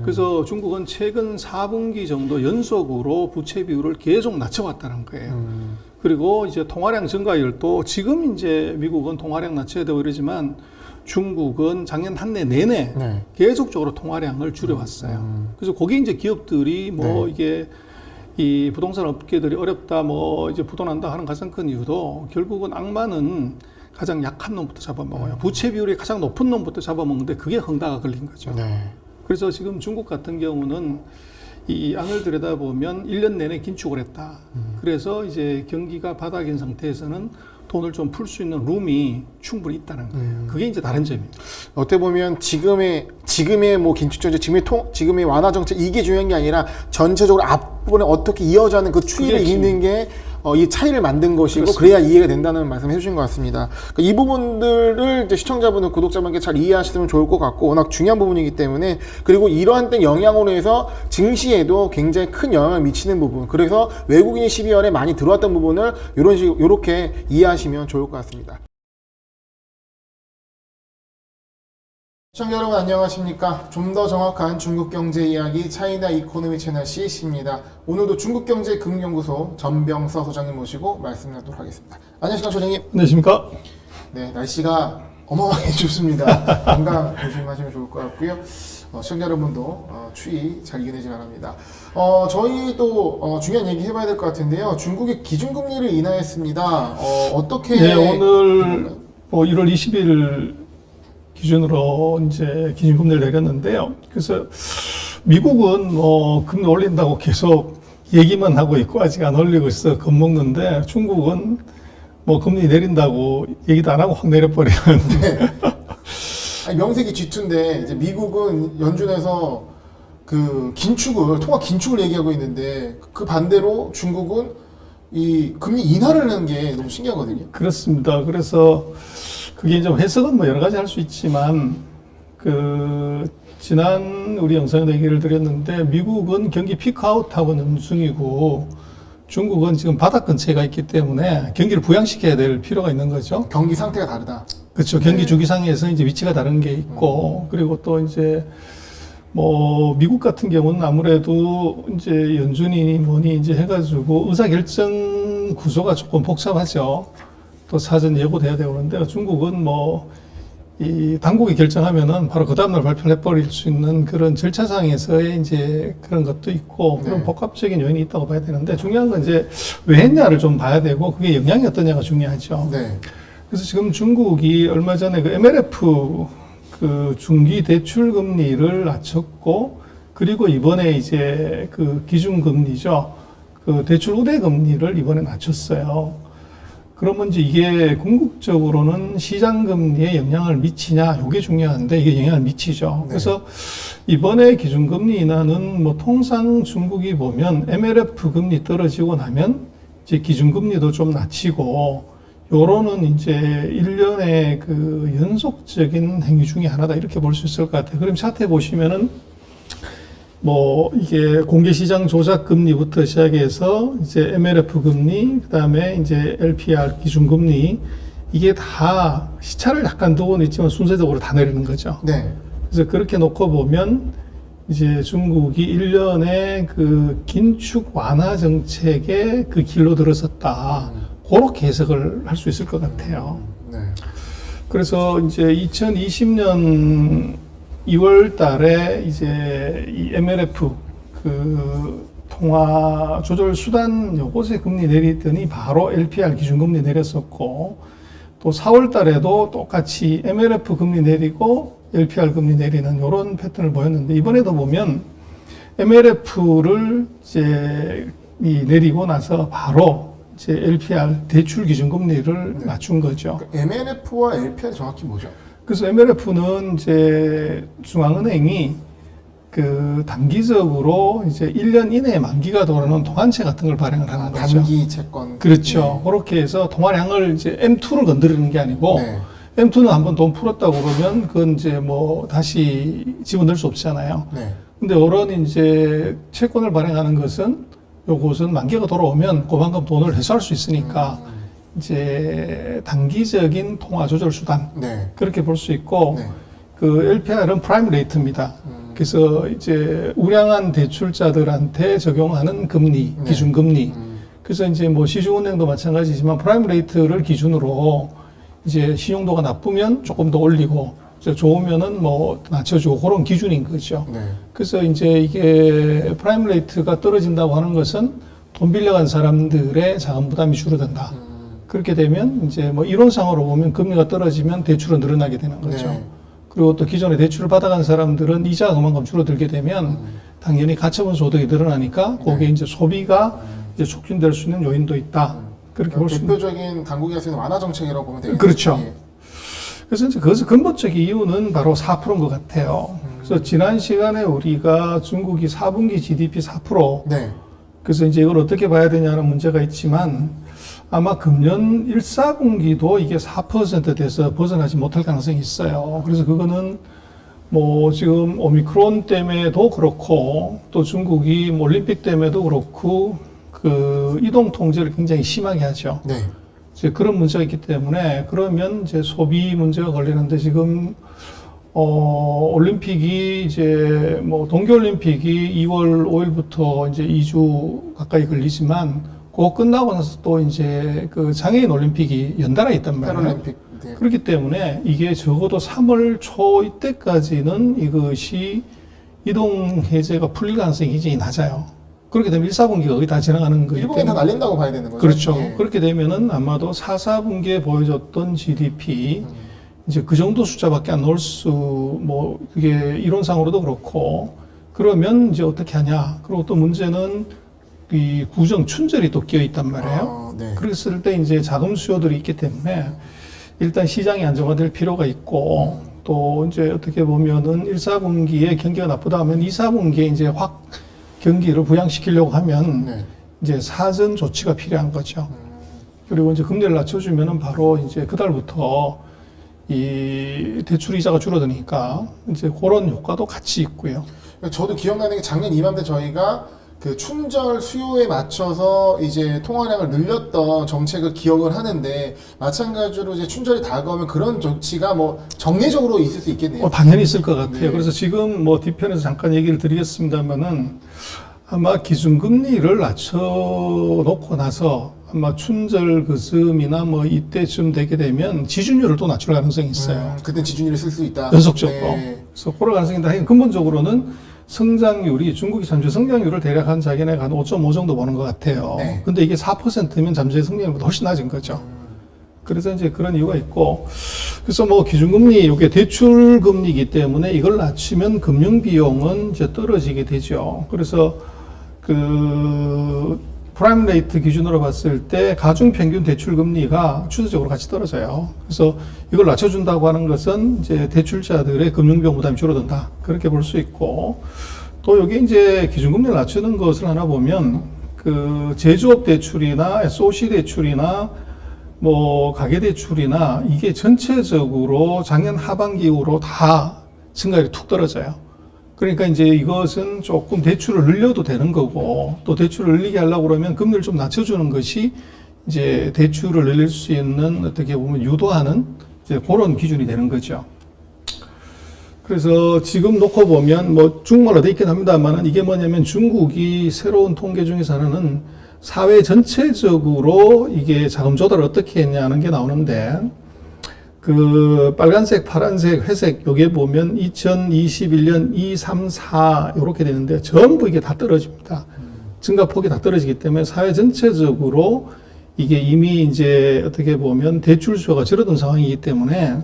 그래서 중국은 최근 4분기 정도 연속으로 부채 비율을 계속 낮춰왔다는 거예요. 그리고 이제 통화량 증가율도 지금 이제 미국은 통화량 낮춰야 되고 이러지만 중국은 작년 한 해 내내 네. 계속적으로 통화량을 줄여왔어요. 그래서 거기 이제 기업들이 뭐 네. 이게 이 부동산 업계들이 어렵다 뭐 이제 부도난다 하는 가장 큰 이유도 결국은 악마는 가장 약한 놈부터 잡아먹어요. 부채 비율이 가장 높은 놈부터 잡아먹는데 그게 헝다가 걸린 거죠. 네. 그래서 지금 중국 같은 경우는 이 안을 들여다보면 1년 내내 긴축을 했다. 그래서 이제 경기가 바닥인 상태에서는 돈을 좀 풀 수 있는 룸이 충분히 있다는 거예요. 그게 이제 다른 점입니다. 어떻게 보면 지금의 뭐 긴축 정책, 지금의 완화 정책 이게 중요한 게 아니라 전체적으로 앞부분에 어떻게 이어져 하는 그 추이를 그게 잇는 게 이 차이를 만든 것이고 그렇습니다. 그래야 이해가 된다는 말씀 해주신 것 같습니다. 그러니까 이 부분들을 이제 시청자분들, 구독자분께 잘 이해하시면 좋을 것 같고 워낙 중요한 부분이기 때문에 그리고 이러한 때 영향으로 해서 증시에도 굉장히 큰 영향을 미치는 부분 그래서 외국인이 12월에 많이 들어왔던 부분을 이렇게 이해하시면 좋을 것 같습니다. 시청자 여러분 안녕하십니까. 좀 더 정확한 중국 경제 이야기 차이나 이코노미 채널 CC입니다. 오늘도 중국경제금융연구소 전병서 소장님 모시고 말씀 나누도록 하겠습니다. 안녕하십니까 소장님. 안녕하십니까. 네, 날씨가 어마어마하게 춥습니다. 건강 조심하시면 좋을 것 같고요. 시청자 여러분도 추위 잘 이겨내지 바랍니다. 저희 또 중요한 얘기 해봐야 될 것 같은데요. 중국이 기준금리를 인하했습니다. 어떻게? 네, 오늘 1월 20일 기준으로 이제 기준금리를 내렸는데요. 그래서 미국은 금리 올린다고 계속 얘기만 하고 있고 아직 안 올리고 있어 겁먹는데 중국은 금리 내린다고 얘기도 안 하고 확 내려버리는. 네. 아니, 명색이 G2인데 이제 미국은 연준에서 그 긴축을 통화 긴축을 얘기하고 있는데 그 반대로 중국은 이 금리 인하를 하는 게 너무 신기하거든요. 그렇습니다. 그래서 그게 이제 해석은 여러 가지 할 수 있지만 지난 우리 영상에도 얘기를 드렸는데 미국은 경기 피크아웃하고 있는 중이고 중국은 지금 바닥 근처에 있기 때문에 경기를 부양시켜야 될 필요가 있는 거죠. 경기 상태가 다르다. 그렇죠. 경기 주기상에서 이제 위치가 다른 게 있고 그리고 또 이제 미국 같은 경우는 아무래도 이제 연준이니 뭐니 이제 해가지고 의사결정 구조가 조금 복잡하죠. 또 사전 예고돼야 되고 그런데 중국은 이 당국이 결정하면은 바로 그 다음날 발표를 해버릴 수 있는 그런 절차상에서의 이제 그런 것도 있고 그런 네. 복합적인 요인이 있다고 봐야 되는데 중요한 건 이제 왜 했냐를 좀 봐야 되고 그게 영향이 어떠냐가 중요하죠. 네. 그래서 지금 중국이 얼마 전에 그 MLF 그 중기 대출 금리를 낮췄고 그리고 이번에 이제 그 기준 금리죠. 그 대출 우대 금리를 이번에 낮췄어요. 그러면 이제 이게 궁극적으로는 시장 금리에 영향을 미치냐, 이게 중요한데 이게 영향을 미치죠. 네. 그래서 이번에 기준 금리 인하는 통상 중국이 보면 MLF 금리 떨어지고 나면 이제 기준 금리도 좀 낮추고 요로는 이제 일련의 그 연속적인 행위 중에 하나다 이렇게 볼 수 있을 것 같아요. 그럼 차트에 보시면은 이게 공개시장 조작 금리부터 시작해서 이제 MLF 금리, 그 다음에 이제 LPR 기준금리, 이게 다 시차를 약간 두고는 있지만 순서적으로 다 내리는 거죠. 네. 그래서 그렇게 놓고 보면 이제 중국이 일련의 그 긴축 완화 정책의 그 길로 들어섰다. 그렇게 해석을 할 수 있을 것 같아요. 네. 그래서 이제 2020년 2월 달에 이제 이 MLF 그 통화 조절 수단 요것에 금리 내리더니 바로 LPR 기준금리 내렸었고 또 4월 달에도 똑같이 MLF 금리 내리고 LPR 금리 내리는 이런 패턴을 보였는데 이번에도 보면 MLF를 이제 내리고 나서 바로 이제 LPR 대출 기준금리를 네. 낮춘 거죠. MLF와 LPR 정확히 뭐죠? 그래서 MLF는 이제 중앙은행이 그 단기적으로 이제 1년 이내에 만기가 돌아오는 동안채 같은 걸 발행을 하는 거죠. 단기 채권. 그렇죠. 그렇게 해서 통화량을 이제 M2를 건드리는 게 아니고 네. M2는 한번 돈 풀었다고 그러면 그건 이제 다시 집어넣을 수 없잖아요. 네. 근데 이런 이제 채권을 발행하는 것은 요것은 만기가 돌아오면 그만큼 돈을 회수할 수 있으니까 이제 단기적인 통화 조절 수단 네. 그렇게 볼 수 있고 네. 그 LPR은 프라임 레이트입니다. 그래서 이제 우량한 대출자들한테 적용하는 금리, 네. 기준 금리. 그래서 이제 시중은행도 마찬가지지만 프라임 레이트를 기준으로 이제 신용도가 나쁘면 조금 더 올리고 이제 좋으면은 낮춰주고 그런 기준인 거죠. 네. 그래서 이제 이게 프라임 레이트가 떨어진다고 하는 것은 돈 빌려간 사람들의 자금 부담이 줄어든다. 그렇게 되면 이제 이론상으로 보면 금리가 떨어지면 대출은 늘어나게 되는 거죠. 네. 그리고 또 기존에 대출을 받아간 사람들은 이자가 그만큼 줄어들게 되면 당연히 가처분 소득이 늘어나니까 거기에 이제 소비가 이제 촉진될 수 있는 요인도 있다. 그렇게 볼 수 있는. 대표적인 당국이 할 수 있는 완화 정책이라고 보면 되겠네요. 그렇죠. 예. 그래서 이제 그것의 근본적 이유는 바로 4%인 것 같아요. 그래서 지난 시간에 우리가 중국이 4분기 GDP 4%. 네. 그래서 이제 이걸 어떻게 봐야 되냐는 문제가 있지만 아마 금년 1사분기도 이게 4%대에서 벗어나지 못할 가능성이 있어요. 그래서 그거는 지금 오미크론 때문에도 그렇고 또 중국이 올림픽 때문에도 그렇고 그 이동 통제를 굉장히 심하게 하죠. 네. 이제 그런 문제가 있기 때문에 그러면 이제 소비 문제가 걸리는데 지금 올림픽이 이제 뭐 동계올림픽이 2월 5일부터 이제 2주 가까이 걸리지만 그거 끝나고 나서 또 이제 그 장애인 올림픽이 연달아 있단 말이에요. 패럴림픽. 네. 그렇기 때문에 이게 적어도 3월 초 이때까지는 이것이 이동 해제가 풀릴 가능성이 굉장히 낮아요. 그렇게 되면 1, 4분기가 거의 다 지나가는 거기 일본에 다 때문에 날린다고 봐야 되는 거죠. 그렇죠. 예. 그렇게 되면은 아마도 4, 4분기에 보여줬던 GDP 이제 그 정도 숫자밖에 안 나올 수, 뭐, 그게 이론상으로도 그렇고, 그러면 이제 어떻게 하냐. 그리고 또 문제는 이 구정 춘절이 또 끼어 있단 말이에요. 네. 그랬을 때 이제 자금 수요들이 있기 때문에 일단 시장이 안정화될 필요가 있고, 또 이제 어떻게 보면은 1, 4분기에 경기가 나쁘다 하면 2, 4분기에 이제 확 경기를 부양시키려고 하면 네. 이제 사전 조치가 필요한 거죠. 그리고 이제 금리를 낮춰주면은 바로 이제 그달부터 이 대출 이자가 줄어드니까 이제 그런 효과도 같이 있고요. 저도 기억나는 게 작년 이맘때 저희가 그 춘절 수요에 맞춰서 이제 통화량을 늘렸던 정책을 기억을 하는데 마찬가지로 이제 춘절이 다가오면 그런 조치가 뭐 정례적으로 있을 수 있겠네요. 당연히 있을 것 같아요. 네. 그래서 지금 뭐 뒤편에서 잠깐 얘기를 드리겠습니다만은 아마 기준금리를 낮춰놓고 나서 아마 춘절 그 즈음이나 뭐 이때쯤 되게 되면 지준율을 또 낮출 가능성이 있어요. 그때 지준율을 쓸 수 있다. 연속적으로. 네. 그래서 그럴 가능성이 있다. 근본적으로는 성장률이 중국이 잠재 성장률을 대략 한 자기네가 한 5.5 정도 보는 것 같아요. 네. 근데 이게 4%면 잠재 성장률보다 훨씬 낮은 거죠. 그래서 이제 그런 이유가 있고, 그래서 뭐 기준금리, 이게 대출금리이기 때문에 이걸 낮추면 금융비용은 이제 떨어지게 되죠. 그래서 그 프라임 레이트 기준으로 봤을 때 가중평균 대출금리가 추세적으로 같이 떨어져요. 그래서 이걸 낮춰준다고 하는 것은 이제 대출자들의 금융비용 부담이 줄어든다. 그렇게 볼 수 있고, 또 여기 이제 기준금리를 낮추는 것을 하나 보면 그 제조업 대출이나 SOC 대출이나 뭐 가계대출이나 이게 전체적으로 작년 하반기 이후로 다 증가율이 툭 떨어져요. 그러니까 이제 이것은 조금 대출을 늘려도 되는 거고, 또 대출을 늘리게 하려고 그러면 금리를 좀 낮춰주는 것이 이제 대출을 늘릴 수 있는 어떻게 보면 유도하는 이제 그런 기준이 되는 거죠. 그래서 지금 놓고 보면 뭐 중국말로 돼 있긴 합니다만 이게 뭐냐면 중국이 새로운 통계 중에서 하나는 사회 전체적으로 이게 자금 조달을 어떻게 했냐는 게 나오는데, 그 빨간색, 파란색, 회색 요게 보면 2021년 2, 3, 4 요렇게 되는데 전부 이게 다 떨어집니다. 증가폭이 다 떨어지기 때문에 사회 전체적으로 이게 이미 이제 어떻게 보면 대출 수요가 줄어든 상황이기 때문에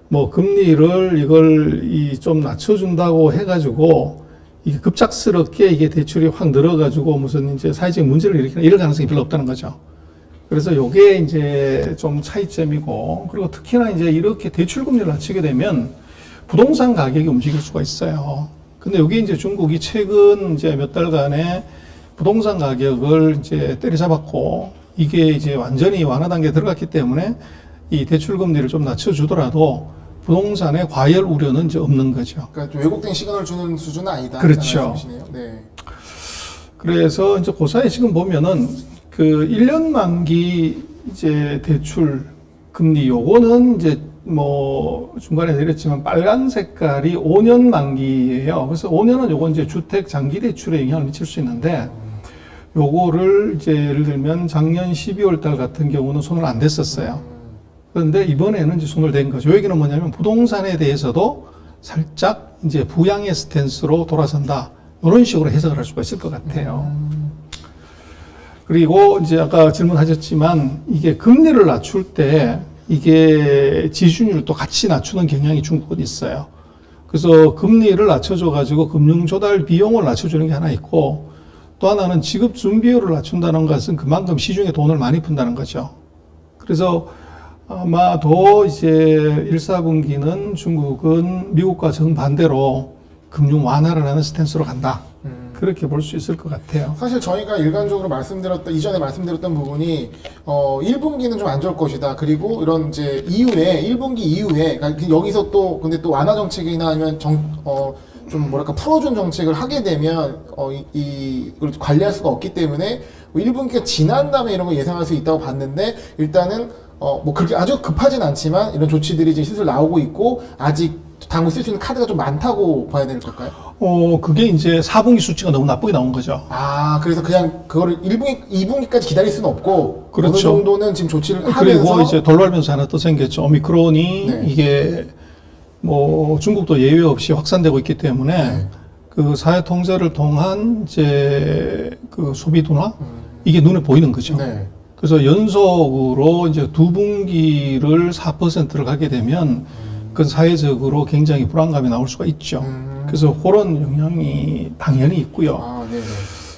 뭐 금리를 이걸 좀 낮춰준다고 해가지고 이게 급작스럽게 이게 대출이 확 늘어가지고 무슨 이제 사회적인 문제를 일으키는 이럴 가능성이 별로 없다는 거죠. 그래서 요게 이제 좀 차이점이고, 그리고 특히나 이제 이렇게 대출금리를 낮추게 되면 부동산 가격이 움직일 수가 있어요. 근데 여기 이제 중국이 최근 이제 몇 달간에 부동산 가격을 이제 때려잡았고, 이게 이제 완전히 완화 단계에 들어갔기 때문에 이 대출금리를 좀 낮춰주더라도 부동산의 과열 우려는 이제 없는 거죠. 그러니까 좀 왜곡된 시그널을 주는 수준은 아니다. 그렇죠. 네. 그래서 이제 그 사이 지금 보면은 그 1년 만기 이제 대출 금리 요거는 이제 뭐 중간에 내렸지만 빨간 색깔이 5년 만기예요. 그래서 5년은 요건 이제 주택 장기 대출에 영향을 미칠 수 있는데 요거를 이제 예를 들면 작년 12월 달 같은 경우는 손을 안 댔었어요. 그런데 이번에는 이제 손을 댄 거죠. 요 얘기는 뭐냐면 부동산에 대해서도 살짝 이제 부양의 스탠스로 돌아선다. 이런 식으로 해석을 할 수가 있을 것 같아요. 그리고 이제 아까 질문하셨지만 이게 금리를 낮출 때 이게 지준율도 같이 낮추는 경향이 중국은 있어요. 그래서 금리를 낮춰줘 가지고 금융 조달 비용을 낮춰주는 게 하나 있고, 또 하나는 지급 준비율을 낮춘다는 것은 그만큼 시중에 돈을 많이 푼다는 거죠. 그래서 아마도 이제 1, 4분기는 중국은 미국과 정반대로 금융 완화를 하는 스탠스로 간다. 그렇게 볼 수 있을 것 같아요. 사실 저희가 일반적으로 이전에 말씀드렸던 부분이 1분기는 좀 안 좋을 것이다. 그리고 이런 이제 이후에 1분기 이후에 그러니까 여기서 또 근데 또 완화 정책이나 아니면 좀 뭐랄까 풀어준 정책을 하게 되면 이걸 관리할 수가 없기 때문에 1분기가 지난 다음에 이런 거 예상할 수 있다고 봤는데 일단은 뭐 그렇게 아주 급하진 않지만 이런 조치들이 이제 슬슬 나오고 있고 아직 당구 쓸 수 있는 카드가 좀 많다고 봐야 될 걸까요? 그게 이제 4분기 수치가 너무 나쁘게 나온 거죠. 아, 그래서 그냥 그거를 1분기, 2분기까지 기다릴 수는 없고 그렇죠. 어느 정도는 지금 조치를 하면서 그리고 이제 돌발 변수 하나 또 생겼죠. 오미크론이 네. 이게 뭐 중국도 예외 없이 확산되고 있기 때문에 네. 그 사회 통제를 통한 이제 그 소비 둔화 이게 눈에 보이는 거죠. 네. 그래서 연속으로 이제 두 분기를 4%를 가게 되면 그건 사회적으로 굉장히 불안감이 나올 수가 있죠. 그래서 그런 영향이 당연히 있고요. 아, 네네.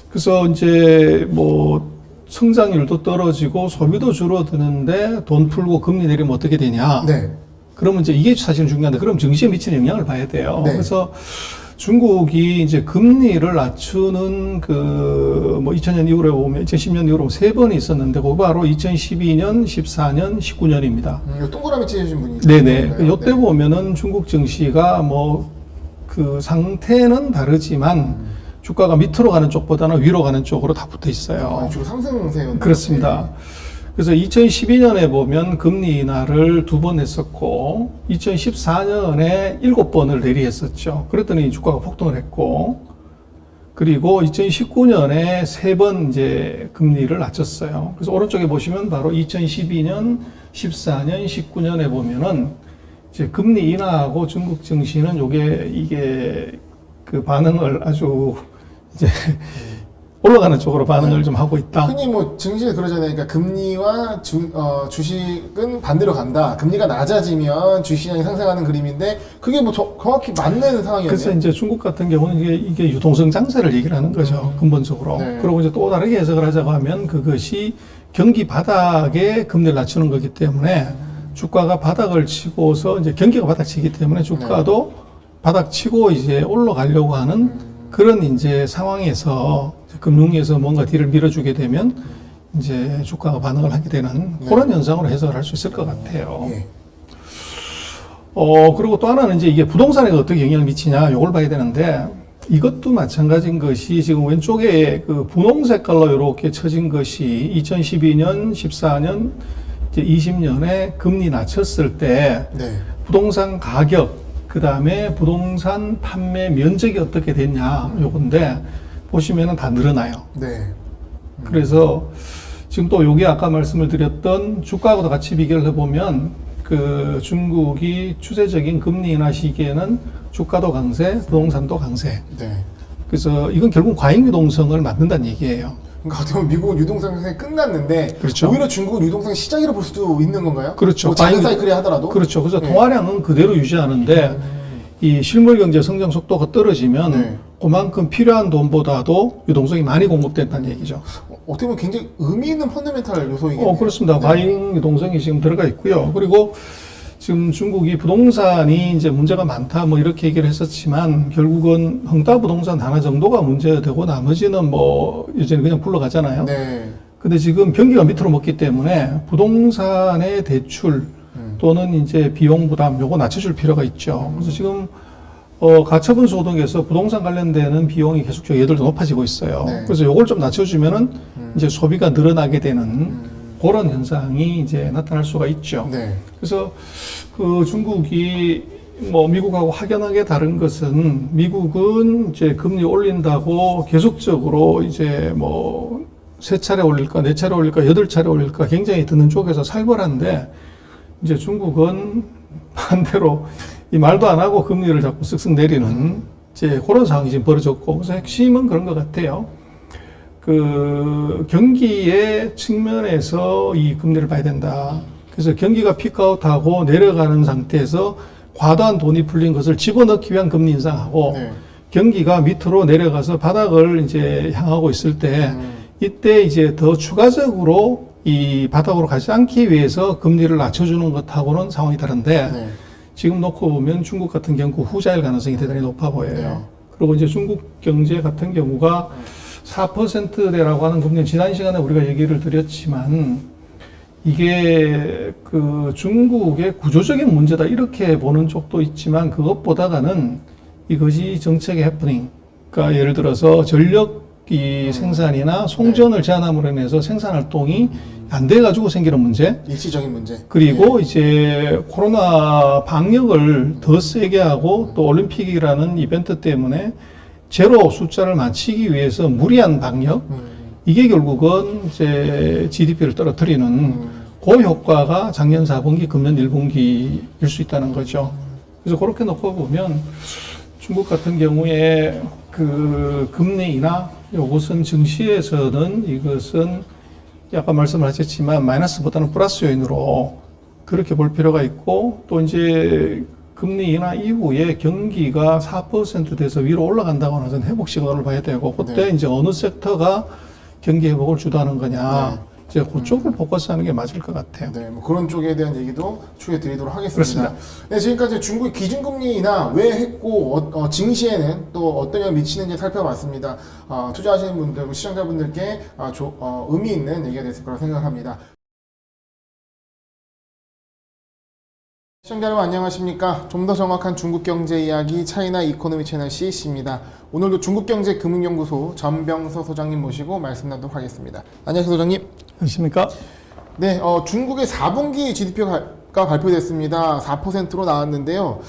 그래서 이제 뭐 성장률도 떨어지고 소비도 줄어드는데 돈 풀고 금리 내리면 어떻게 되냐? 네. 그러면 이제 이게 사실은 중요한데 그럼 증시에 미치는 영향을 봐야 돼요. 네. 그래서 중국이 이제 금리를 낮추는 그 뭐 2000년 이후로 보면 2010년 이후로 3번이 있었는데 그거 바로 2012년, 14년, 19년입니다. 동그라미 치신 분이 네네. 있어요. 이때 보면은 중국 증시가 뭐 그 상태는 다르지만 주가가 밑으로 가는 쪽보다는 위로 가는 쪽으로 다 붙어 있어요. 주로 상승세였는데. 그렇습니다. 그래서 2012년에 보면 금리 인하를 2번 했었고 2014년에 7번을 내리했었죠. 그랬더니 주가가 폭등을 했고 그리고 2019년에 3번 이제 금리를 낮췄어요. 그래서 오른쪽에 보시면 바로 2012년, 14년, 19년에 보면은 이제 금리 인하하고 중국 증시는 이게 그 반응을 아주 이제 올라가는 쪽으로 반응을 좀 하고 있다. 흔히 뭐 증시에 그러잖아요. 그러니까 금리와 주식은 반대로 간다. 금리가 낮아지면 주시장이 상승하는 그림인데 그게 뭐 정확히 맞는 상황이었네요. 그래서 이제 중국 같은 경우는 이게 유동성 장세를 얘기를 하는 거죠. 근본적으로. 네. 그리고 이제 또 다르게 해석을 하자고 하면 그것이 경기 바닥에 금리를 낮추는 거기 때문에 주가가 바닥을 치고서 이제 경기가 바닥치기 때문에 주가도 바닥 치고 이제 올라가려고 하는 그런 이제 상황에서 금융에서 뭔가 뒤를 밀어주게 되면 이제 주가가 반응을 하게 되는 그런 현상으로 해석을 할 수 있을 것 같아요. 예. 그리고 또 하나는 이제 이게 부동산에 어떻게 영향을 미치냐, 요걸 봐야 되는데, 이것도 마찬가지인 것이 지금 왼쪽에 그 분홍 색깔로 이렇게 쳐진 것이 2012년, 14년, 이제 20년에 금리 낮췄을 때 네. 부동산 가격, 그 다음에 부동산 판매 면적이 어떻게 됐냐, 요건데, 보시면은 다 늘어나요. 네. 그래서 지금 또 요게 아까 말씀을 드렸던 주가하고도 같이 비교를 해보면 그 중국이 추세적인 금리 인하 시기에는 주가도 강세, 부동산도 강세. 네. 그래서 이건 결국 과잉 유동성을 만든다는 얘기예요. 그러니까 어떻게 보면 미국은 유동성 상승이 끝났는데 그렇죠. 오히려 중국은 유동성 시작이라 볼 수도 있는 건가요? 그렇죠. 뭐 작은 과잉- 사이클이 하더라도. 그렇죠. 그래서 네. 통화량은 그대로 유지하는데 이 실물 경제 성장 속도가 떨어지면 네. 그만큼 필요한 돈보다도 유동성이 많이 공급된다는 얘기죠. 어떻게 보면 굉장히 의미 있는 펀더멘탈 요소이겠네요. 그렇습니다. 네. 과잉 유동성이 지금 들어가 있고요. 그리고 지금 중국이 부동산이 이제 문제가 많다 뭐 이렇게 얘기를 했었지만 결국은恒大부동산 하나 정도가 문제가 되고 나머지는 뭐 여전히 그냥 굴러가잖아요. 네. 근데 지금 경기가 밑으로 먹기 때문에 부동산의 대출 또는 이제 비용 부담 요거 낮춰줄 필요가 있죠. 그래서 지금 가처분 소득에서 부동산 관련되는 비용이 계속적으로 얘들도 높아지고 있어요. 네. 그래서 요걸 좀 낮춰주면은 이제 소비가 늘어나게 되는 그런 현상이 이제 나타날 수가 있죠. 네. 그래서 그 중국이 뭐 미국하고 확연하게 다른 것은 미국은 이제 금리 올린다고 계속적으로 이제 뭐 3차례 올릴까, 4차례 올릴까, 8차례 올릴까 굉장히 듣는 쪽에서 살벌한데 이제 중국은 반대로 이 말도 안 하고 금리를 자꾸 쓱쓱 내리는 이제 그런 상황이 지금 벌어졌고 그래서 핵심은 그런 것 같아요. 그 경기의 측면에서 이 금리를 봐야 된다. 그래서 경기가 피크아웃하고 내려가는 상태에서 과도한 돈이 풀린 것을 집어넣기 위한 금리 인상하고 네. 경기가 밑으로 내려가서 바닥을 이제 향하고 있을 때 이때 이제 더 추가적으로 이 바닥으로 가지 않기 위해서 금리를 낮춰주는 것하고는 상황이 다른데 네. 지금 놓고 보면 중국 같은 경우 후자일 가능성이 대단히 높아 보여요. 네. 그리고 이제 중국 경제 같은 경우가 4%대라고 하는 금리 지난 시간에 우리가 얘기를 드렸지만 이게 그 중국의 구조적인 문제다 이렇게 보는 쪽도 있지만 그것보다는 이것이 정책의 해프닝. 그러니까 예를 들어서 전력 전기기 생산이나 송전을 제한함으로 인해서 생산 활동이 안 돼가지고 생기는 문제. 일시적인 문제. 그리고 이제 코로나 방역을 더 세게 하고 또 올림픽이라는 이벤트 때문에 제로 숫자를 맞추기 위해서 무리한 방역. 이게 결국은 이제 GDP를 떨어뜨리는 그 효과가 작년 4분기, 금년 1분기일 수 있다는 거죠. 그래서 그렇게 놓고 보면 중국 같은 경우에 그 금리 인하, 이것은 증시에서는 이것은 아까 말씀하셨지만 마이너스보다는 플러스 요인으로 그렇게 볼 필요가 있고, 또 이제 금리 인하 이후에 경기가 4% 돼서 위로 올라간다고 하는 회복 시간을 봐야 되고, 그때 이제 어느 섹터가 경기 회복을 주도하는 거냐, 이제 그쪽을 포커스하는 게 맞을 것 같아요. 네, 뭐 그런 쪽에 대한 얘기도 추후에 드리도록 하겠습니다. 그렇습니다. 네, 지금까지 중국의 기준금리 인하 왜 했고 증시에는 또 어떤 영향을 미치는지 살펴봤습니다. 투자하시는 분들, 시청자분들께 의미 있는 얘기가 됐을 거라 생각합니다. 시청자 여러분 안녕하십니까? 좀 더 정확한 중국 경제 이야기 차이나 이코노미 채널 CC입니다. 오늘도 중국경제금융연구소 전병서 소장님 모시고 말씀 나누도록 하겠습니다. 안녕하세요, 소장님. 안녕하십니까? 네, 중국의 4분기 GDP가 발표됐습니다. 4%로 나왔는데요.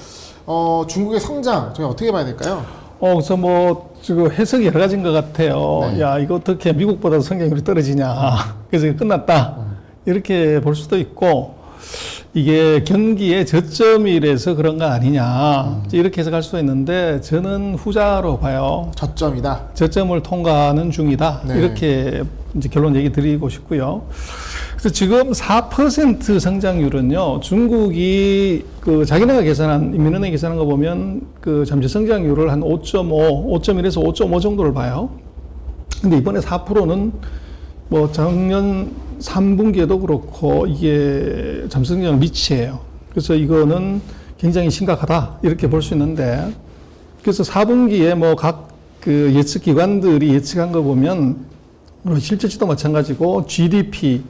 중국의 성장 저희 어떻게 봐야 될까요? 그래서 뭐 지금 해석이 여러 가지인 것 같아요. 네. 야, 이거 어떻게 미국보다 성장률이 떨어지냐? 그래서 이거 끝났다. 이렇게 볼 수도 있고, 이게 경기의 저점이라서 그런 거 아니냐, 이렇게 해석할 수도 있는데, 저는 후자로 봐요. 저점이다. 저점을 통과하는 중이다. 네. 이렇게 이제 결론 얘기 드리고 싶고요. 그래서 지금 4% 성장률은요, 중국이 그 자기네가 계산한, 민은행이 계산한 거 보면 그 잠재 성장률을 한 5.1에서 5.5 정도를 봐요. 근데 이번에 4%는 뭐 작년 3분기에도 그렇고 이게 잠수성장을 미치예요. 그래서 이거는 굉장히 심각하다 이렇게 볼 수 있는데, 그래서 4분기에 뭐 각 그 예측 기관들이 예측한 거 보면 실제치도 마찬가지고 GDP,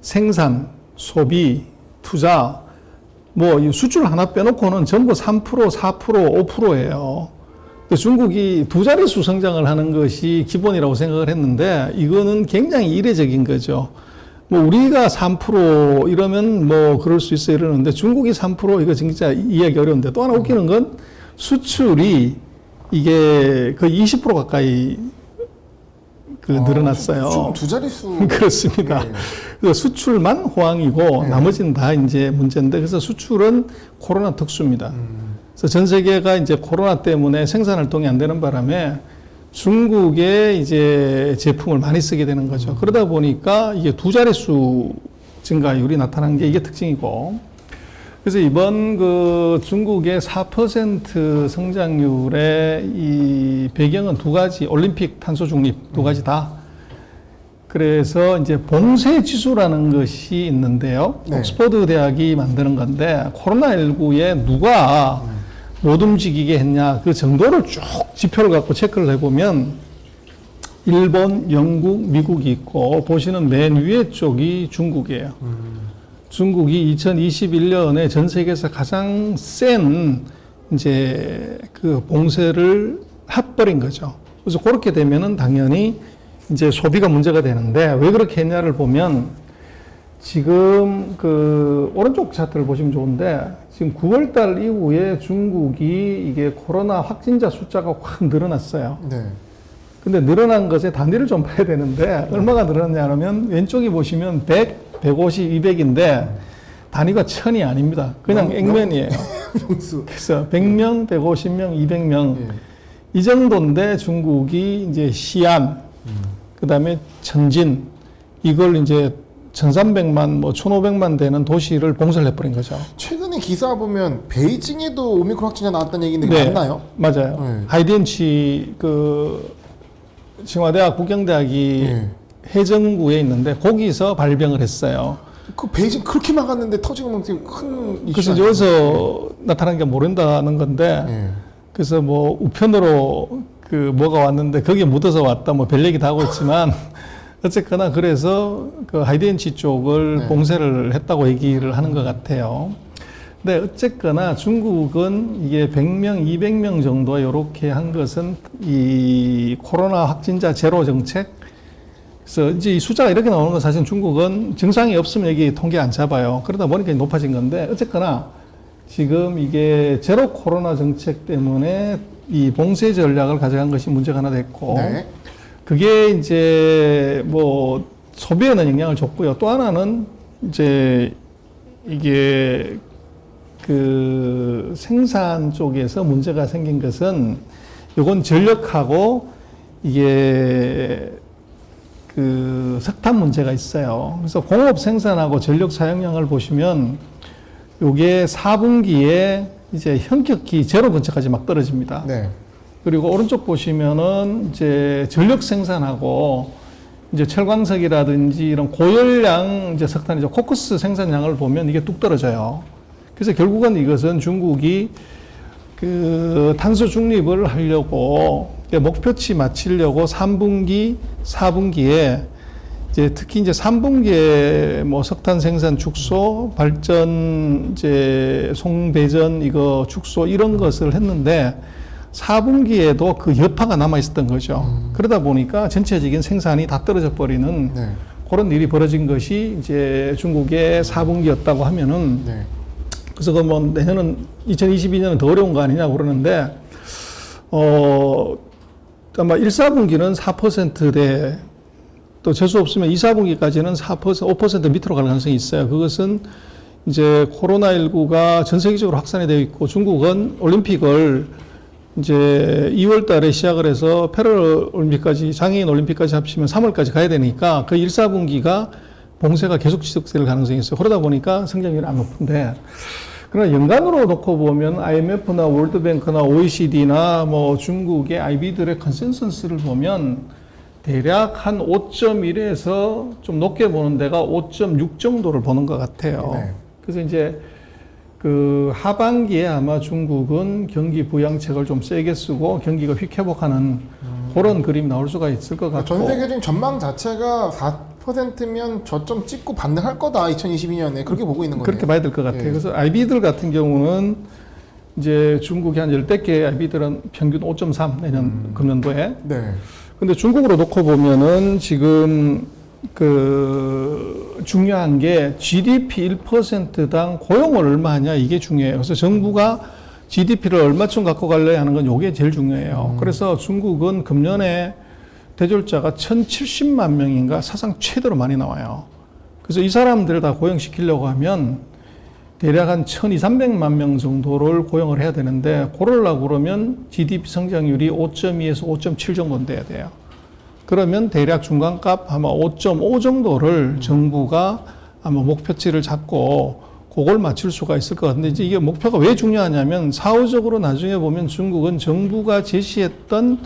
생산, 소비, 투자 뭐 이 수출 하나 빼놓고는 전부 3%, 4%, 5%예요. 중국이 두 자릿수 성장을 하는 것이 기본이라고 생각을 했는데, 이거는 굉장히 이례적인 거죠. 뭐 우리가 3% 이러면 뭐 그럴 수 있어 이러는데, 중국이 3% 이거 진짜 이해하기 어려운데, 또 하나 웃기는 건 수출이 이게 거의 20% 가까이 늘어났어요. 두 자릿수. 그렇습니다. 네. 그래서 수출만 호황이고 네. 나머지는 다 이제 문제인데, 그래서 수출은 코로나 특수입니다. 그래서 전 세계가 이제 코로나 때문에 생산 활동이 안 되는 바람에 중국의 이제 제품을 많이 쓰게 되는 거죠. 그러다 보니까 이게 두 자릿수 증가율이 나타난 게 이게 특징이고, 그래서 이번 그 중국의 4% 성장률의 이 배경은 두 가지, 올림픽, 탄소 중립 두 가지 다. 그래서 이제 봉쇄 지수라는 것이 있는데요. 네. 옥스퍼드 대학이 만드는 건데, 코로나19에 누가 못 움직이게 했냐, 그 정도를 쭉 지표를 갖고 체크를 해보면 일본, 영국, 미국이 있고, 보시는 맨 위에 쪽이 중국이에요. 중국이 2021년에 전 세계에서 가장 센 이제 그 봉쇄를 해버린 거죠. 그래서 그렇게 되면은 당연히 이제 소비가 문제가 되는데, 왜 그렇게 했냐를 보면, 지금 그 오른쪽 차트를 보시면 좋은데, 지금 9월 달 이후에 중국이 이게 코로나 확진자 숫자가 확 늘어났어요. 네. 근데 늘어난 것의 단위를 좀 봐야 되는데, 얼마가 늘어났냐면 왼쪽에 보시면 100, 150, 200인데 단위가 1000이 아닙니다. 그냥 액면이에요. 명수. 그래서 100명, 150명, 200명 예. 이 정도인데, 중국이 이제 시안, 그다음에 천진, 이걸 이제 1300만, 뭐 1500만 되는 도시를 봉쇄를 해버린 거죠. 최근에 기사 보면 베이징에도 오미크론 확진자 나왔다는 얘기인데 네, 맞나요? 맞아요. 네. 하이디엔치 그清华대학 국경대학이 네. 해정구에 있는데 거기서 발병을 했어요. 그 베이징 그렇게 막았는데 터지면 큰 이슈. 그래서 이제 어디서 나타난 게 모른다는 건데, 예. 그래서 뭐 우편으로 그 뭐가 왔는데 거기에 묻어서 왔다 뭐 별 얘기 다 하고 있지만 어쨌거나 그래서 그 하이디엔치 쪽을 네. 봉쇄를 했다고 얘기를 하는 것 같아요. 근데 어쨌거나 중국은 이게 100명, 200명 정도 이렇게 한 것은 이 코로나 확진자 제로 정책. 그래서 이제 이 숫자가 이렇게 나오는 건 사실 중국은 증상이 없으면 여기 통계 안 잡아요. 그러다 보니까 높아진 건데 어쨌거나 지금 이게 제로 코로나 정책 때문에 이 봉쇄 전략을 가져간 것이 문제가 하나 됐고 네. 그게 이제 뭐 소비에는 영향을 줬고요. 또 하나는 이제 이게 그 생산 쪽에서 문제가 생긴 것은 요건 전력하고 이게 그 석탄 문제가 있어요. 그래서 공업 생산하고 전력 사용량을 보시면 요게 4분기에 이제 현격히 제로 근처까지 막 떨어집니다. 네. 그리고 오른쪽 보시면은 이제 전력 생산하고 이제 철광석이라든지 이런 고열량 이제 석탄이죠. 코크스 생산량을 보면 이게 뚝 떨어져요. 그래서 결국은 이것은 중국이 그 탄소 중립을 하려고 목표치 맞추려고 3분기, 4분기에 이제 특히 이제 3분기에 뭐 석탄 생산 축소, 발전 이제 송배전 이거 축소 이런 것을 했는데 4분기에도 그 여파가 남아 있었던 거죠. 그러다 보니까 전체적인 생산이 다 떨어져 버리는 네. 그런 일이 벌어진 것이 이제 중국의 4분기였다고 하면은 네. 그래서 그 뭐 내년은 2022년은 더 어려운 거 아니냐고 그러는데 아마 1, 4분기는 4%대 또 재수 없으면 2, 4분기까지는 4%, 5% 밑으로 갈 가능성이 있어요. 그것은 이제 코로나19가 전 세계적으로 확산이 되어 있고 중국은 올림픽을 이제 2월 달에 시작을 해서 패럴올림픽까지 장애인 올림픽까지 합치면 3월까지 가야 되니까 그 1, 4분기가 봉쇄가 계속 지속될 가능성이 있어요. 그러다 보니까 성장률이 안 높은데 그러나 연간으로 놓고 보면 IMF나 월드뱅크나 OECD나 뭐 중국의 IB들의 컨센서스를 보면 대략 한 5.1에서 좀 높게 보는 데가 5.6 정도를 보는 것 같아요. 네. 그래서 이제 그 하반기에 아마 중국은 경기 부양책을 좀 세게 쓰고 경기가 휙 회복하는 그런 그림이 나올 수가 있을 것 같고. 전 세계적인 전망 자체가 4%면 저점 찍고 반등할 거다 2022년에 그렇게 보고 있는 거예요. 그렇게 봐야 될 것 같아요. 예. 그래서 IB들 같은 경우는 이제 중국이 한 10개 IB들은 평균 5.3 내년 금년도에. 네. 근데 중국으로 놓고 보면은 지금 그 중요한 게 GDP 1%당 고용을 얼마 하냐 이게 중요해요. 그래서 정부가 GDP를 얼마쯤 갖고 갈래 하는 건 이게 제일 중요해요. 그래서 중국은 금년에 대졸자가 1,070만 명인가 사상 최대로 많이 나와요. 그래서 이 사람들을 다 고용시키려고 하면 대략 한 1,200~300만 명 정도를 고용을 해야 되는데 그러려고 그러면 GDP 성장률이 5.2에서 5.7 정도는 돼야 돼요. 그러면 대략 중간값 아마 5.5 정도를 정부가 아마 목표치를 잡고 그걸 맞출 수가 있을 것 같은데 이제 이게 목표가 왜 중요하냐면 사후적으로 나중에 보면 중국은 정부가 제시했던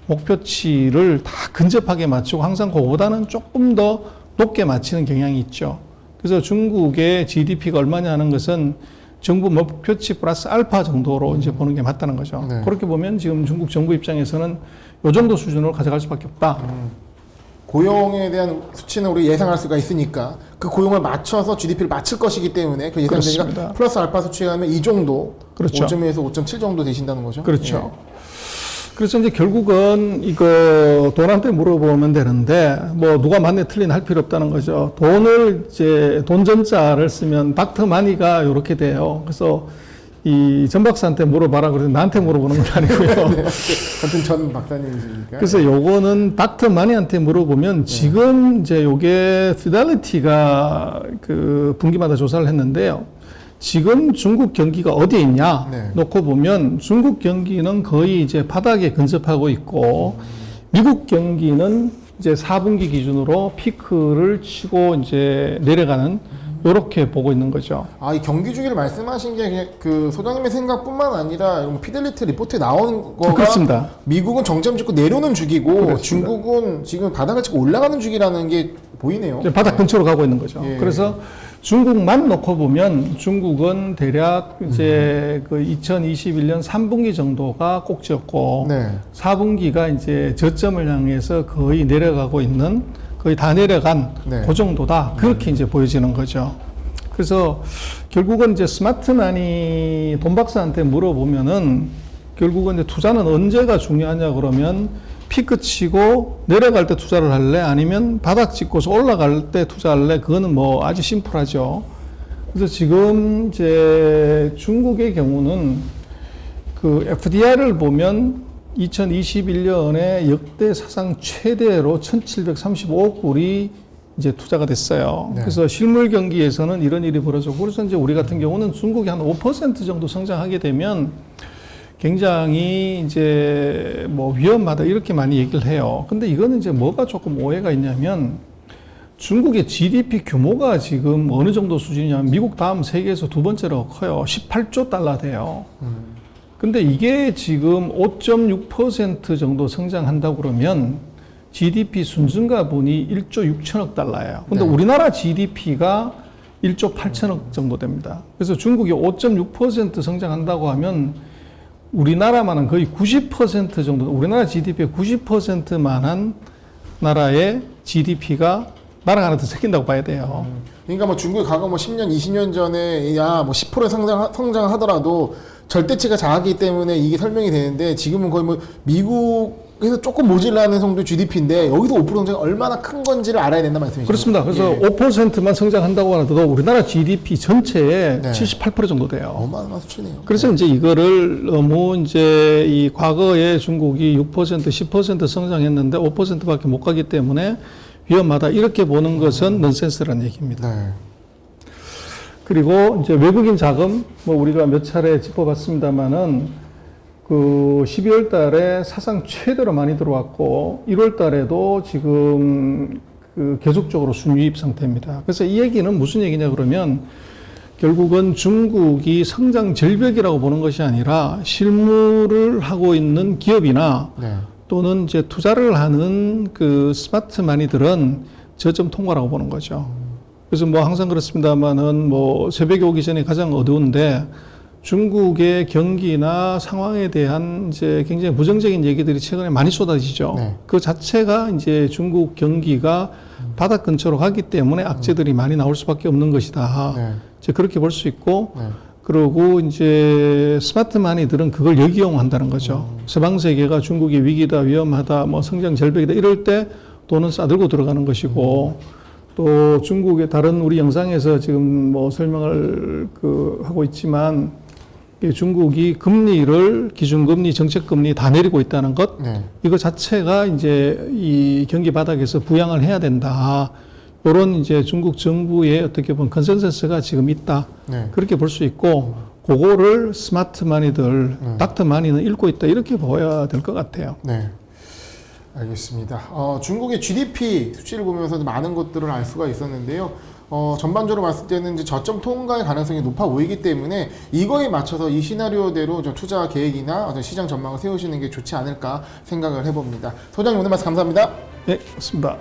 목표치를 다 근접하게 맞추고 항상 그거보다는 조금 더 높게 맞추는 경향이 있죠. 그래서 중국의 GDP가 얼마냐 하는 것은 정부 목표치 플러스 알파 정도로 이제 보는 게 맞다는 거죠. 네. 그렇게 보면 지금 중국 정부 입장에서는 이 정도 수준으로 가져갈 수밖에 없다. 고용에 대한 수치는 우리 예상할 수가 있으니까 그 고용을 맞춰서 GDP를 맞출 것이기 때문에 그 예상되니까 그렇습니다. 플러스 알파 수치가 하면 이 정도 그렇죠. 5.2에서 5.7 정도 되신다는 거죠. 그렇죠. 그래서 이제 결국은 이거 돈한테 물어보면 되는데 뭐 누가 맞네 틀린 할 필요 없다는 거죠. 돈을 이제 돈 전자를 쓰면 닥터 마니가 이렇게 돼요. 그래서 이 전 박사한테 물어봐라 그래서 나한테 물어보는 건 아니고요. 네. 같은 전 박사님이시니까. 그래서 요거는 닥터 마니한테 물어보면 지금 이제 요게 피델리티가 그 분기마다 조사를 했는데요. 지금 중국 경기가 어디에 있냐 네. 놓고 보면 중국 경기는 거의 이제 바닥에 근접하고 있고 미국 경기는 이제 4분기 기준으로 피크를 치고 이제 내려가는 요렇게 보고 있는 거죠. 아, 이 경기 주기를 말씀하신 게 그 소장님의 생각뿐만 아니라 피델리티 리포트에 나오는 거가 그렇습니다. 미국은 정점 찍고 내려오는 주기고 그렇습니다. 중국은 지금 바닥을 치고 올라가는 주기라는 게 보이네요. 이제 바닥 근처로 가고 있는 거죠. 예. 그래서 중국만 놓고 보면 중국은 대략 이제 그 2021년 3분기 정도가 꼭지였고 네. 4분기가 이제 저점을 향해서 거의 내려가고 있는 거의 다 내려간 네. 그 정도다. 그렇게 이제 보여지는 거죠. 그래서 결국은 이제 스마트마니 돈박사한테 물어보면은 결국은 이제 투자는 언제가 중요하냐 그러면 피크 치고 내려갈 때 투자를 할래? 아니면 바닥 찍고서 올라갈 때 투자할래? 그거는 뭐 아주 심플하죠. 그래서 지금 이제 중국의 경우는 그 FDI를 보면 2021년에 역대 사상 최대로 1,735억 불이 이제 투자가 됐어요. 네. 그래서 실물 경기에서는 이런 일이 벌어졌고, 그래서 이제 우리 같은 경우는 중국이 한 5% 정도 성장하게 되면 굉장히 이제 뭐 위험하다 이렇게 많이 얘기를 해요. 근데 이거는 이제 뭐가 조금 오해가 있냐면 중국의 GDP 규모가 지금 어느 정도 수준이냐면 미국 다음 세계에서 두 번째로 커요. 18조 달러 돼요. 근데 이게 지금 5.6% 정도 성장한다고 그러면 GDP 순증가분이 1조 6천억 달러예요. 근데 네. 우리나라 GDP가 1조 8천억 정도 됩니다. 그래서 중국이 5.6% 성장한다고 하면 우리나라만은 거의 90% 정도, 우리나라 GDP의 90%만한 나라의 GDP가 나랑 하나 더 생긴다고 봐야 돼요. 그러니까 뭐 중국이 과거 뭐 10년, 20년 전에 야 뭐 10% 성장하더라도 절대치가 작았기 때문에 이게 설명이 되는데 지금은 거의 뭐 미국에서 조금 모질라는 정도 GDP인데 여기서 5% 성장이 얼마나 큰 건지를 알아야 된다 말씀이시죠? 그렇습니다. 그래서 예. 5%만 성장한다고 하더라도 우리나라 GDP 전체의 네. 78% 정도 돼요. 어마어마한 수치네요. 그래서 이제 이거를 너무 이제 이 과거에 중국이 6%, 10% 성장했는데 5%밖에 못 가기 때문에 위험하다 이렇게 보는 것은 넌센스라는 얘기입니다. 네. 그리고 이제 외국인 자금 뭐 우리가 몇 차례 짚어봤습니다만은 그 12월 달에 사상 최대로 많이 들어왔고 1월 달에도 지금 그 계속적으로 순유입 상태입니다. 그래서 이 얘기는 무슨 얘기냐 그러면 결국은 중국이 성장 절벽이라고 보는 것이 아니라 실무를 하고 있는 기업이나 네. 또는 이제 투자를 하는 그 스마트 마니들은 저점 통과라고 보는 거죠. 그래서 뭐 항상 그렇습니다만은 뭐 새벽에 오기 전에 가장 어두운데 중국의 경기나 상황에 대한 이제 굉장히 부정적인 얘기들이 최근에 많이 쏟아지죠. 네. 그 자체가 이제 중국 경기가 바닥 근처로 가기 때문에 악재들이 많이 나올 수밖에 없는 것이다. 네. 이제 그렇게 볼 수 있고 네. 그리고 이제 스마트 마니들은 그걸 역이용한다는 거죠. 서방 세계가 중국이 위기다, 위험하다, 뭐 성장 절벽이다 이럴 때 돈은 싸들고 들어가는 것이고 또 중국의 다른 우리 영상에서 지금 뭐 설명을 하고 있지만 중국이 금리를 기준금리, 정책금리 다 내리고 있다는 것 네. 이거 자체가 이제 이 경기 바닥에서 부양을 해야 된다. 이런 이제 중국 정부의 어떻게 보면 컨센서스가 지금 있다. 네. 그렇게 볼 수 있고 그거를 스마트 마니들, 닥터 마니는 읽고 있다. 이렇게 보여야 될 것 같아요. 네. 알겠습니다. 중국의 GDP 수치를 보면서 많은 것들을 알 수가 있었는데요. 전반적으로 봤을 때는 이제 저점 통과의 가능성이 높아 보이기 때문에 이거에 맞춰서 이 시나리오대로 좀 투자 계획이나 어떤 시장 전망을 세우시는 게 좋지 않을까 생각을 해봅니다. 소장님 오늘 말씀 감사합니다. 네, 맞습니다.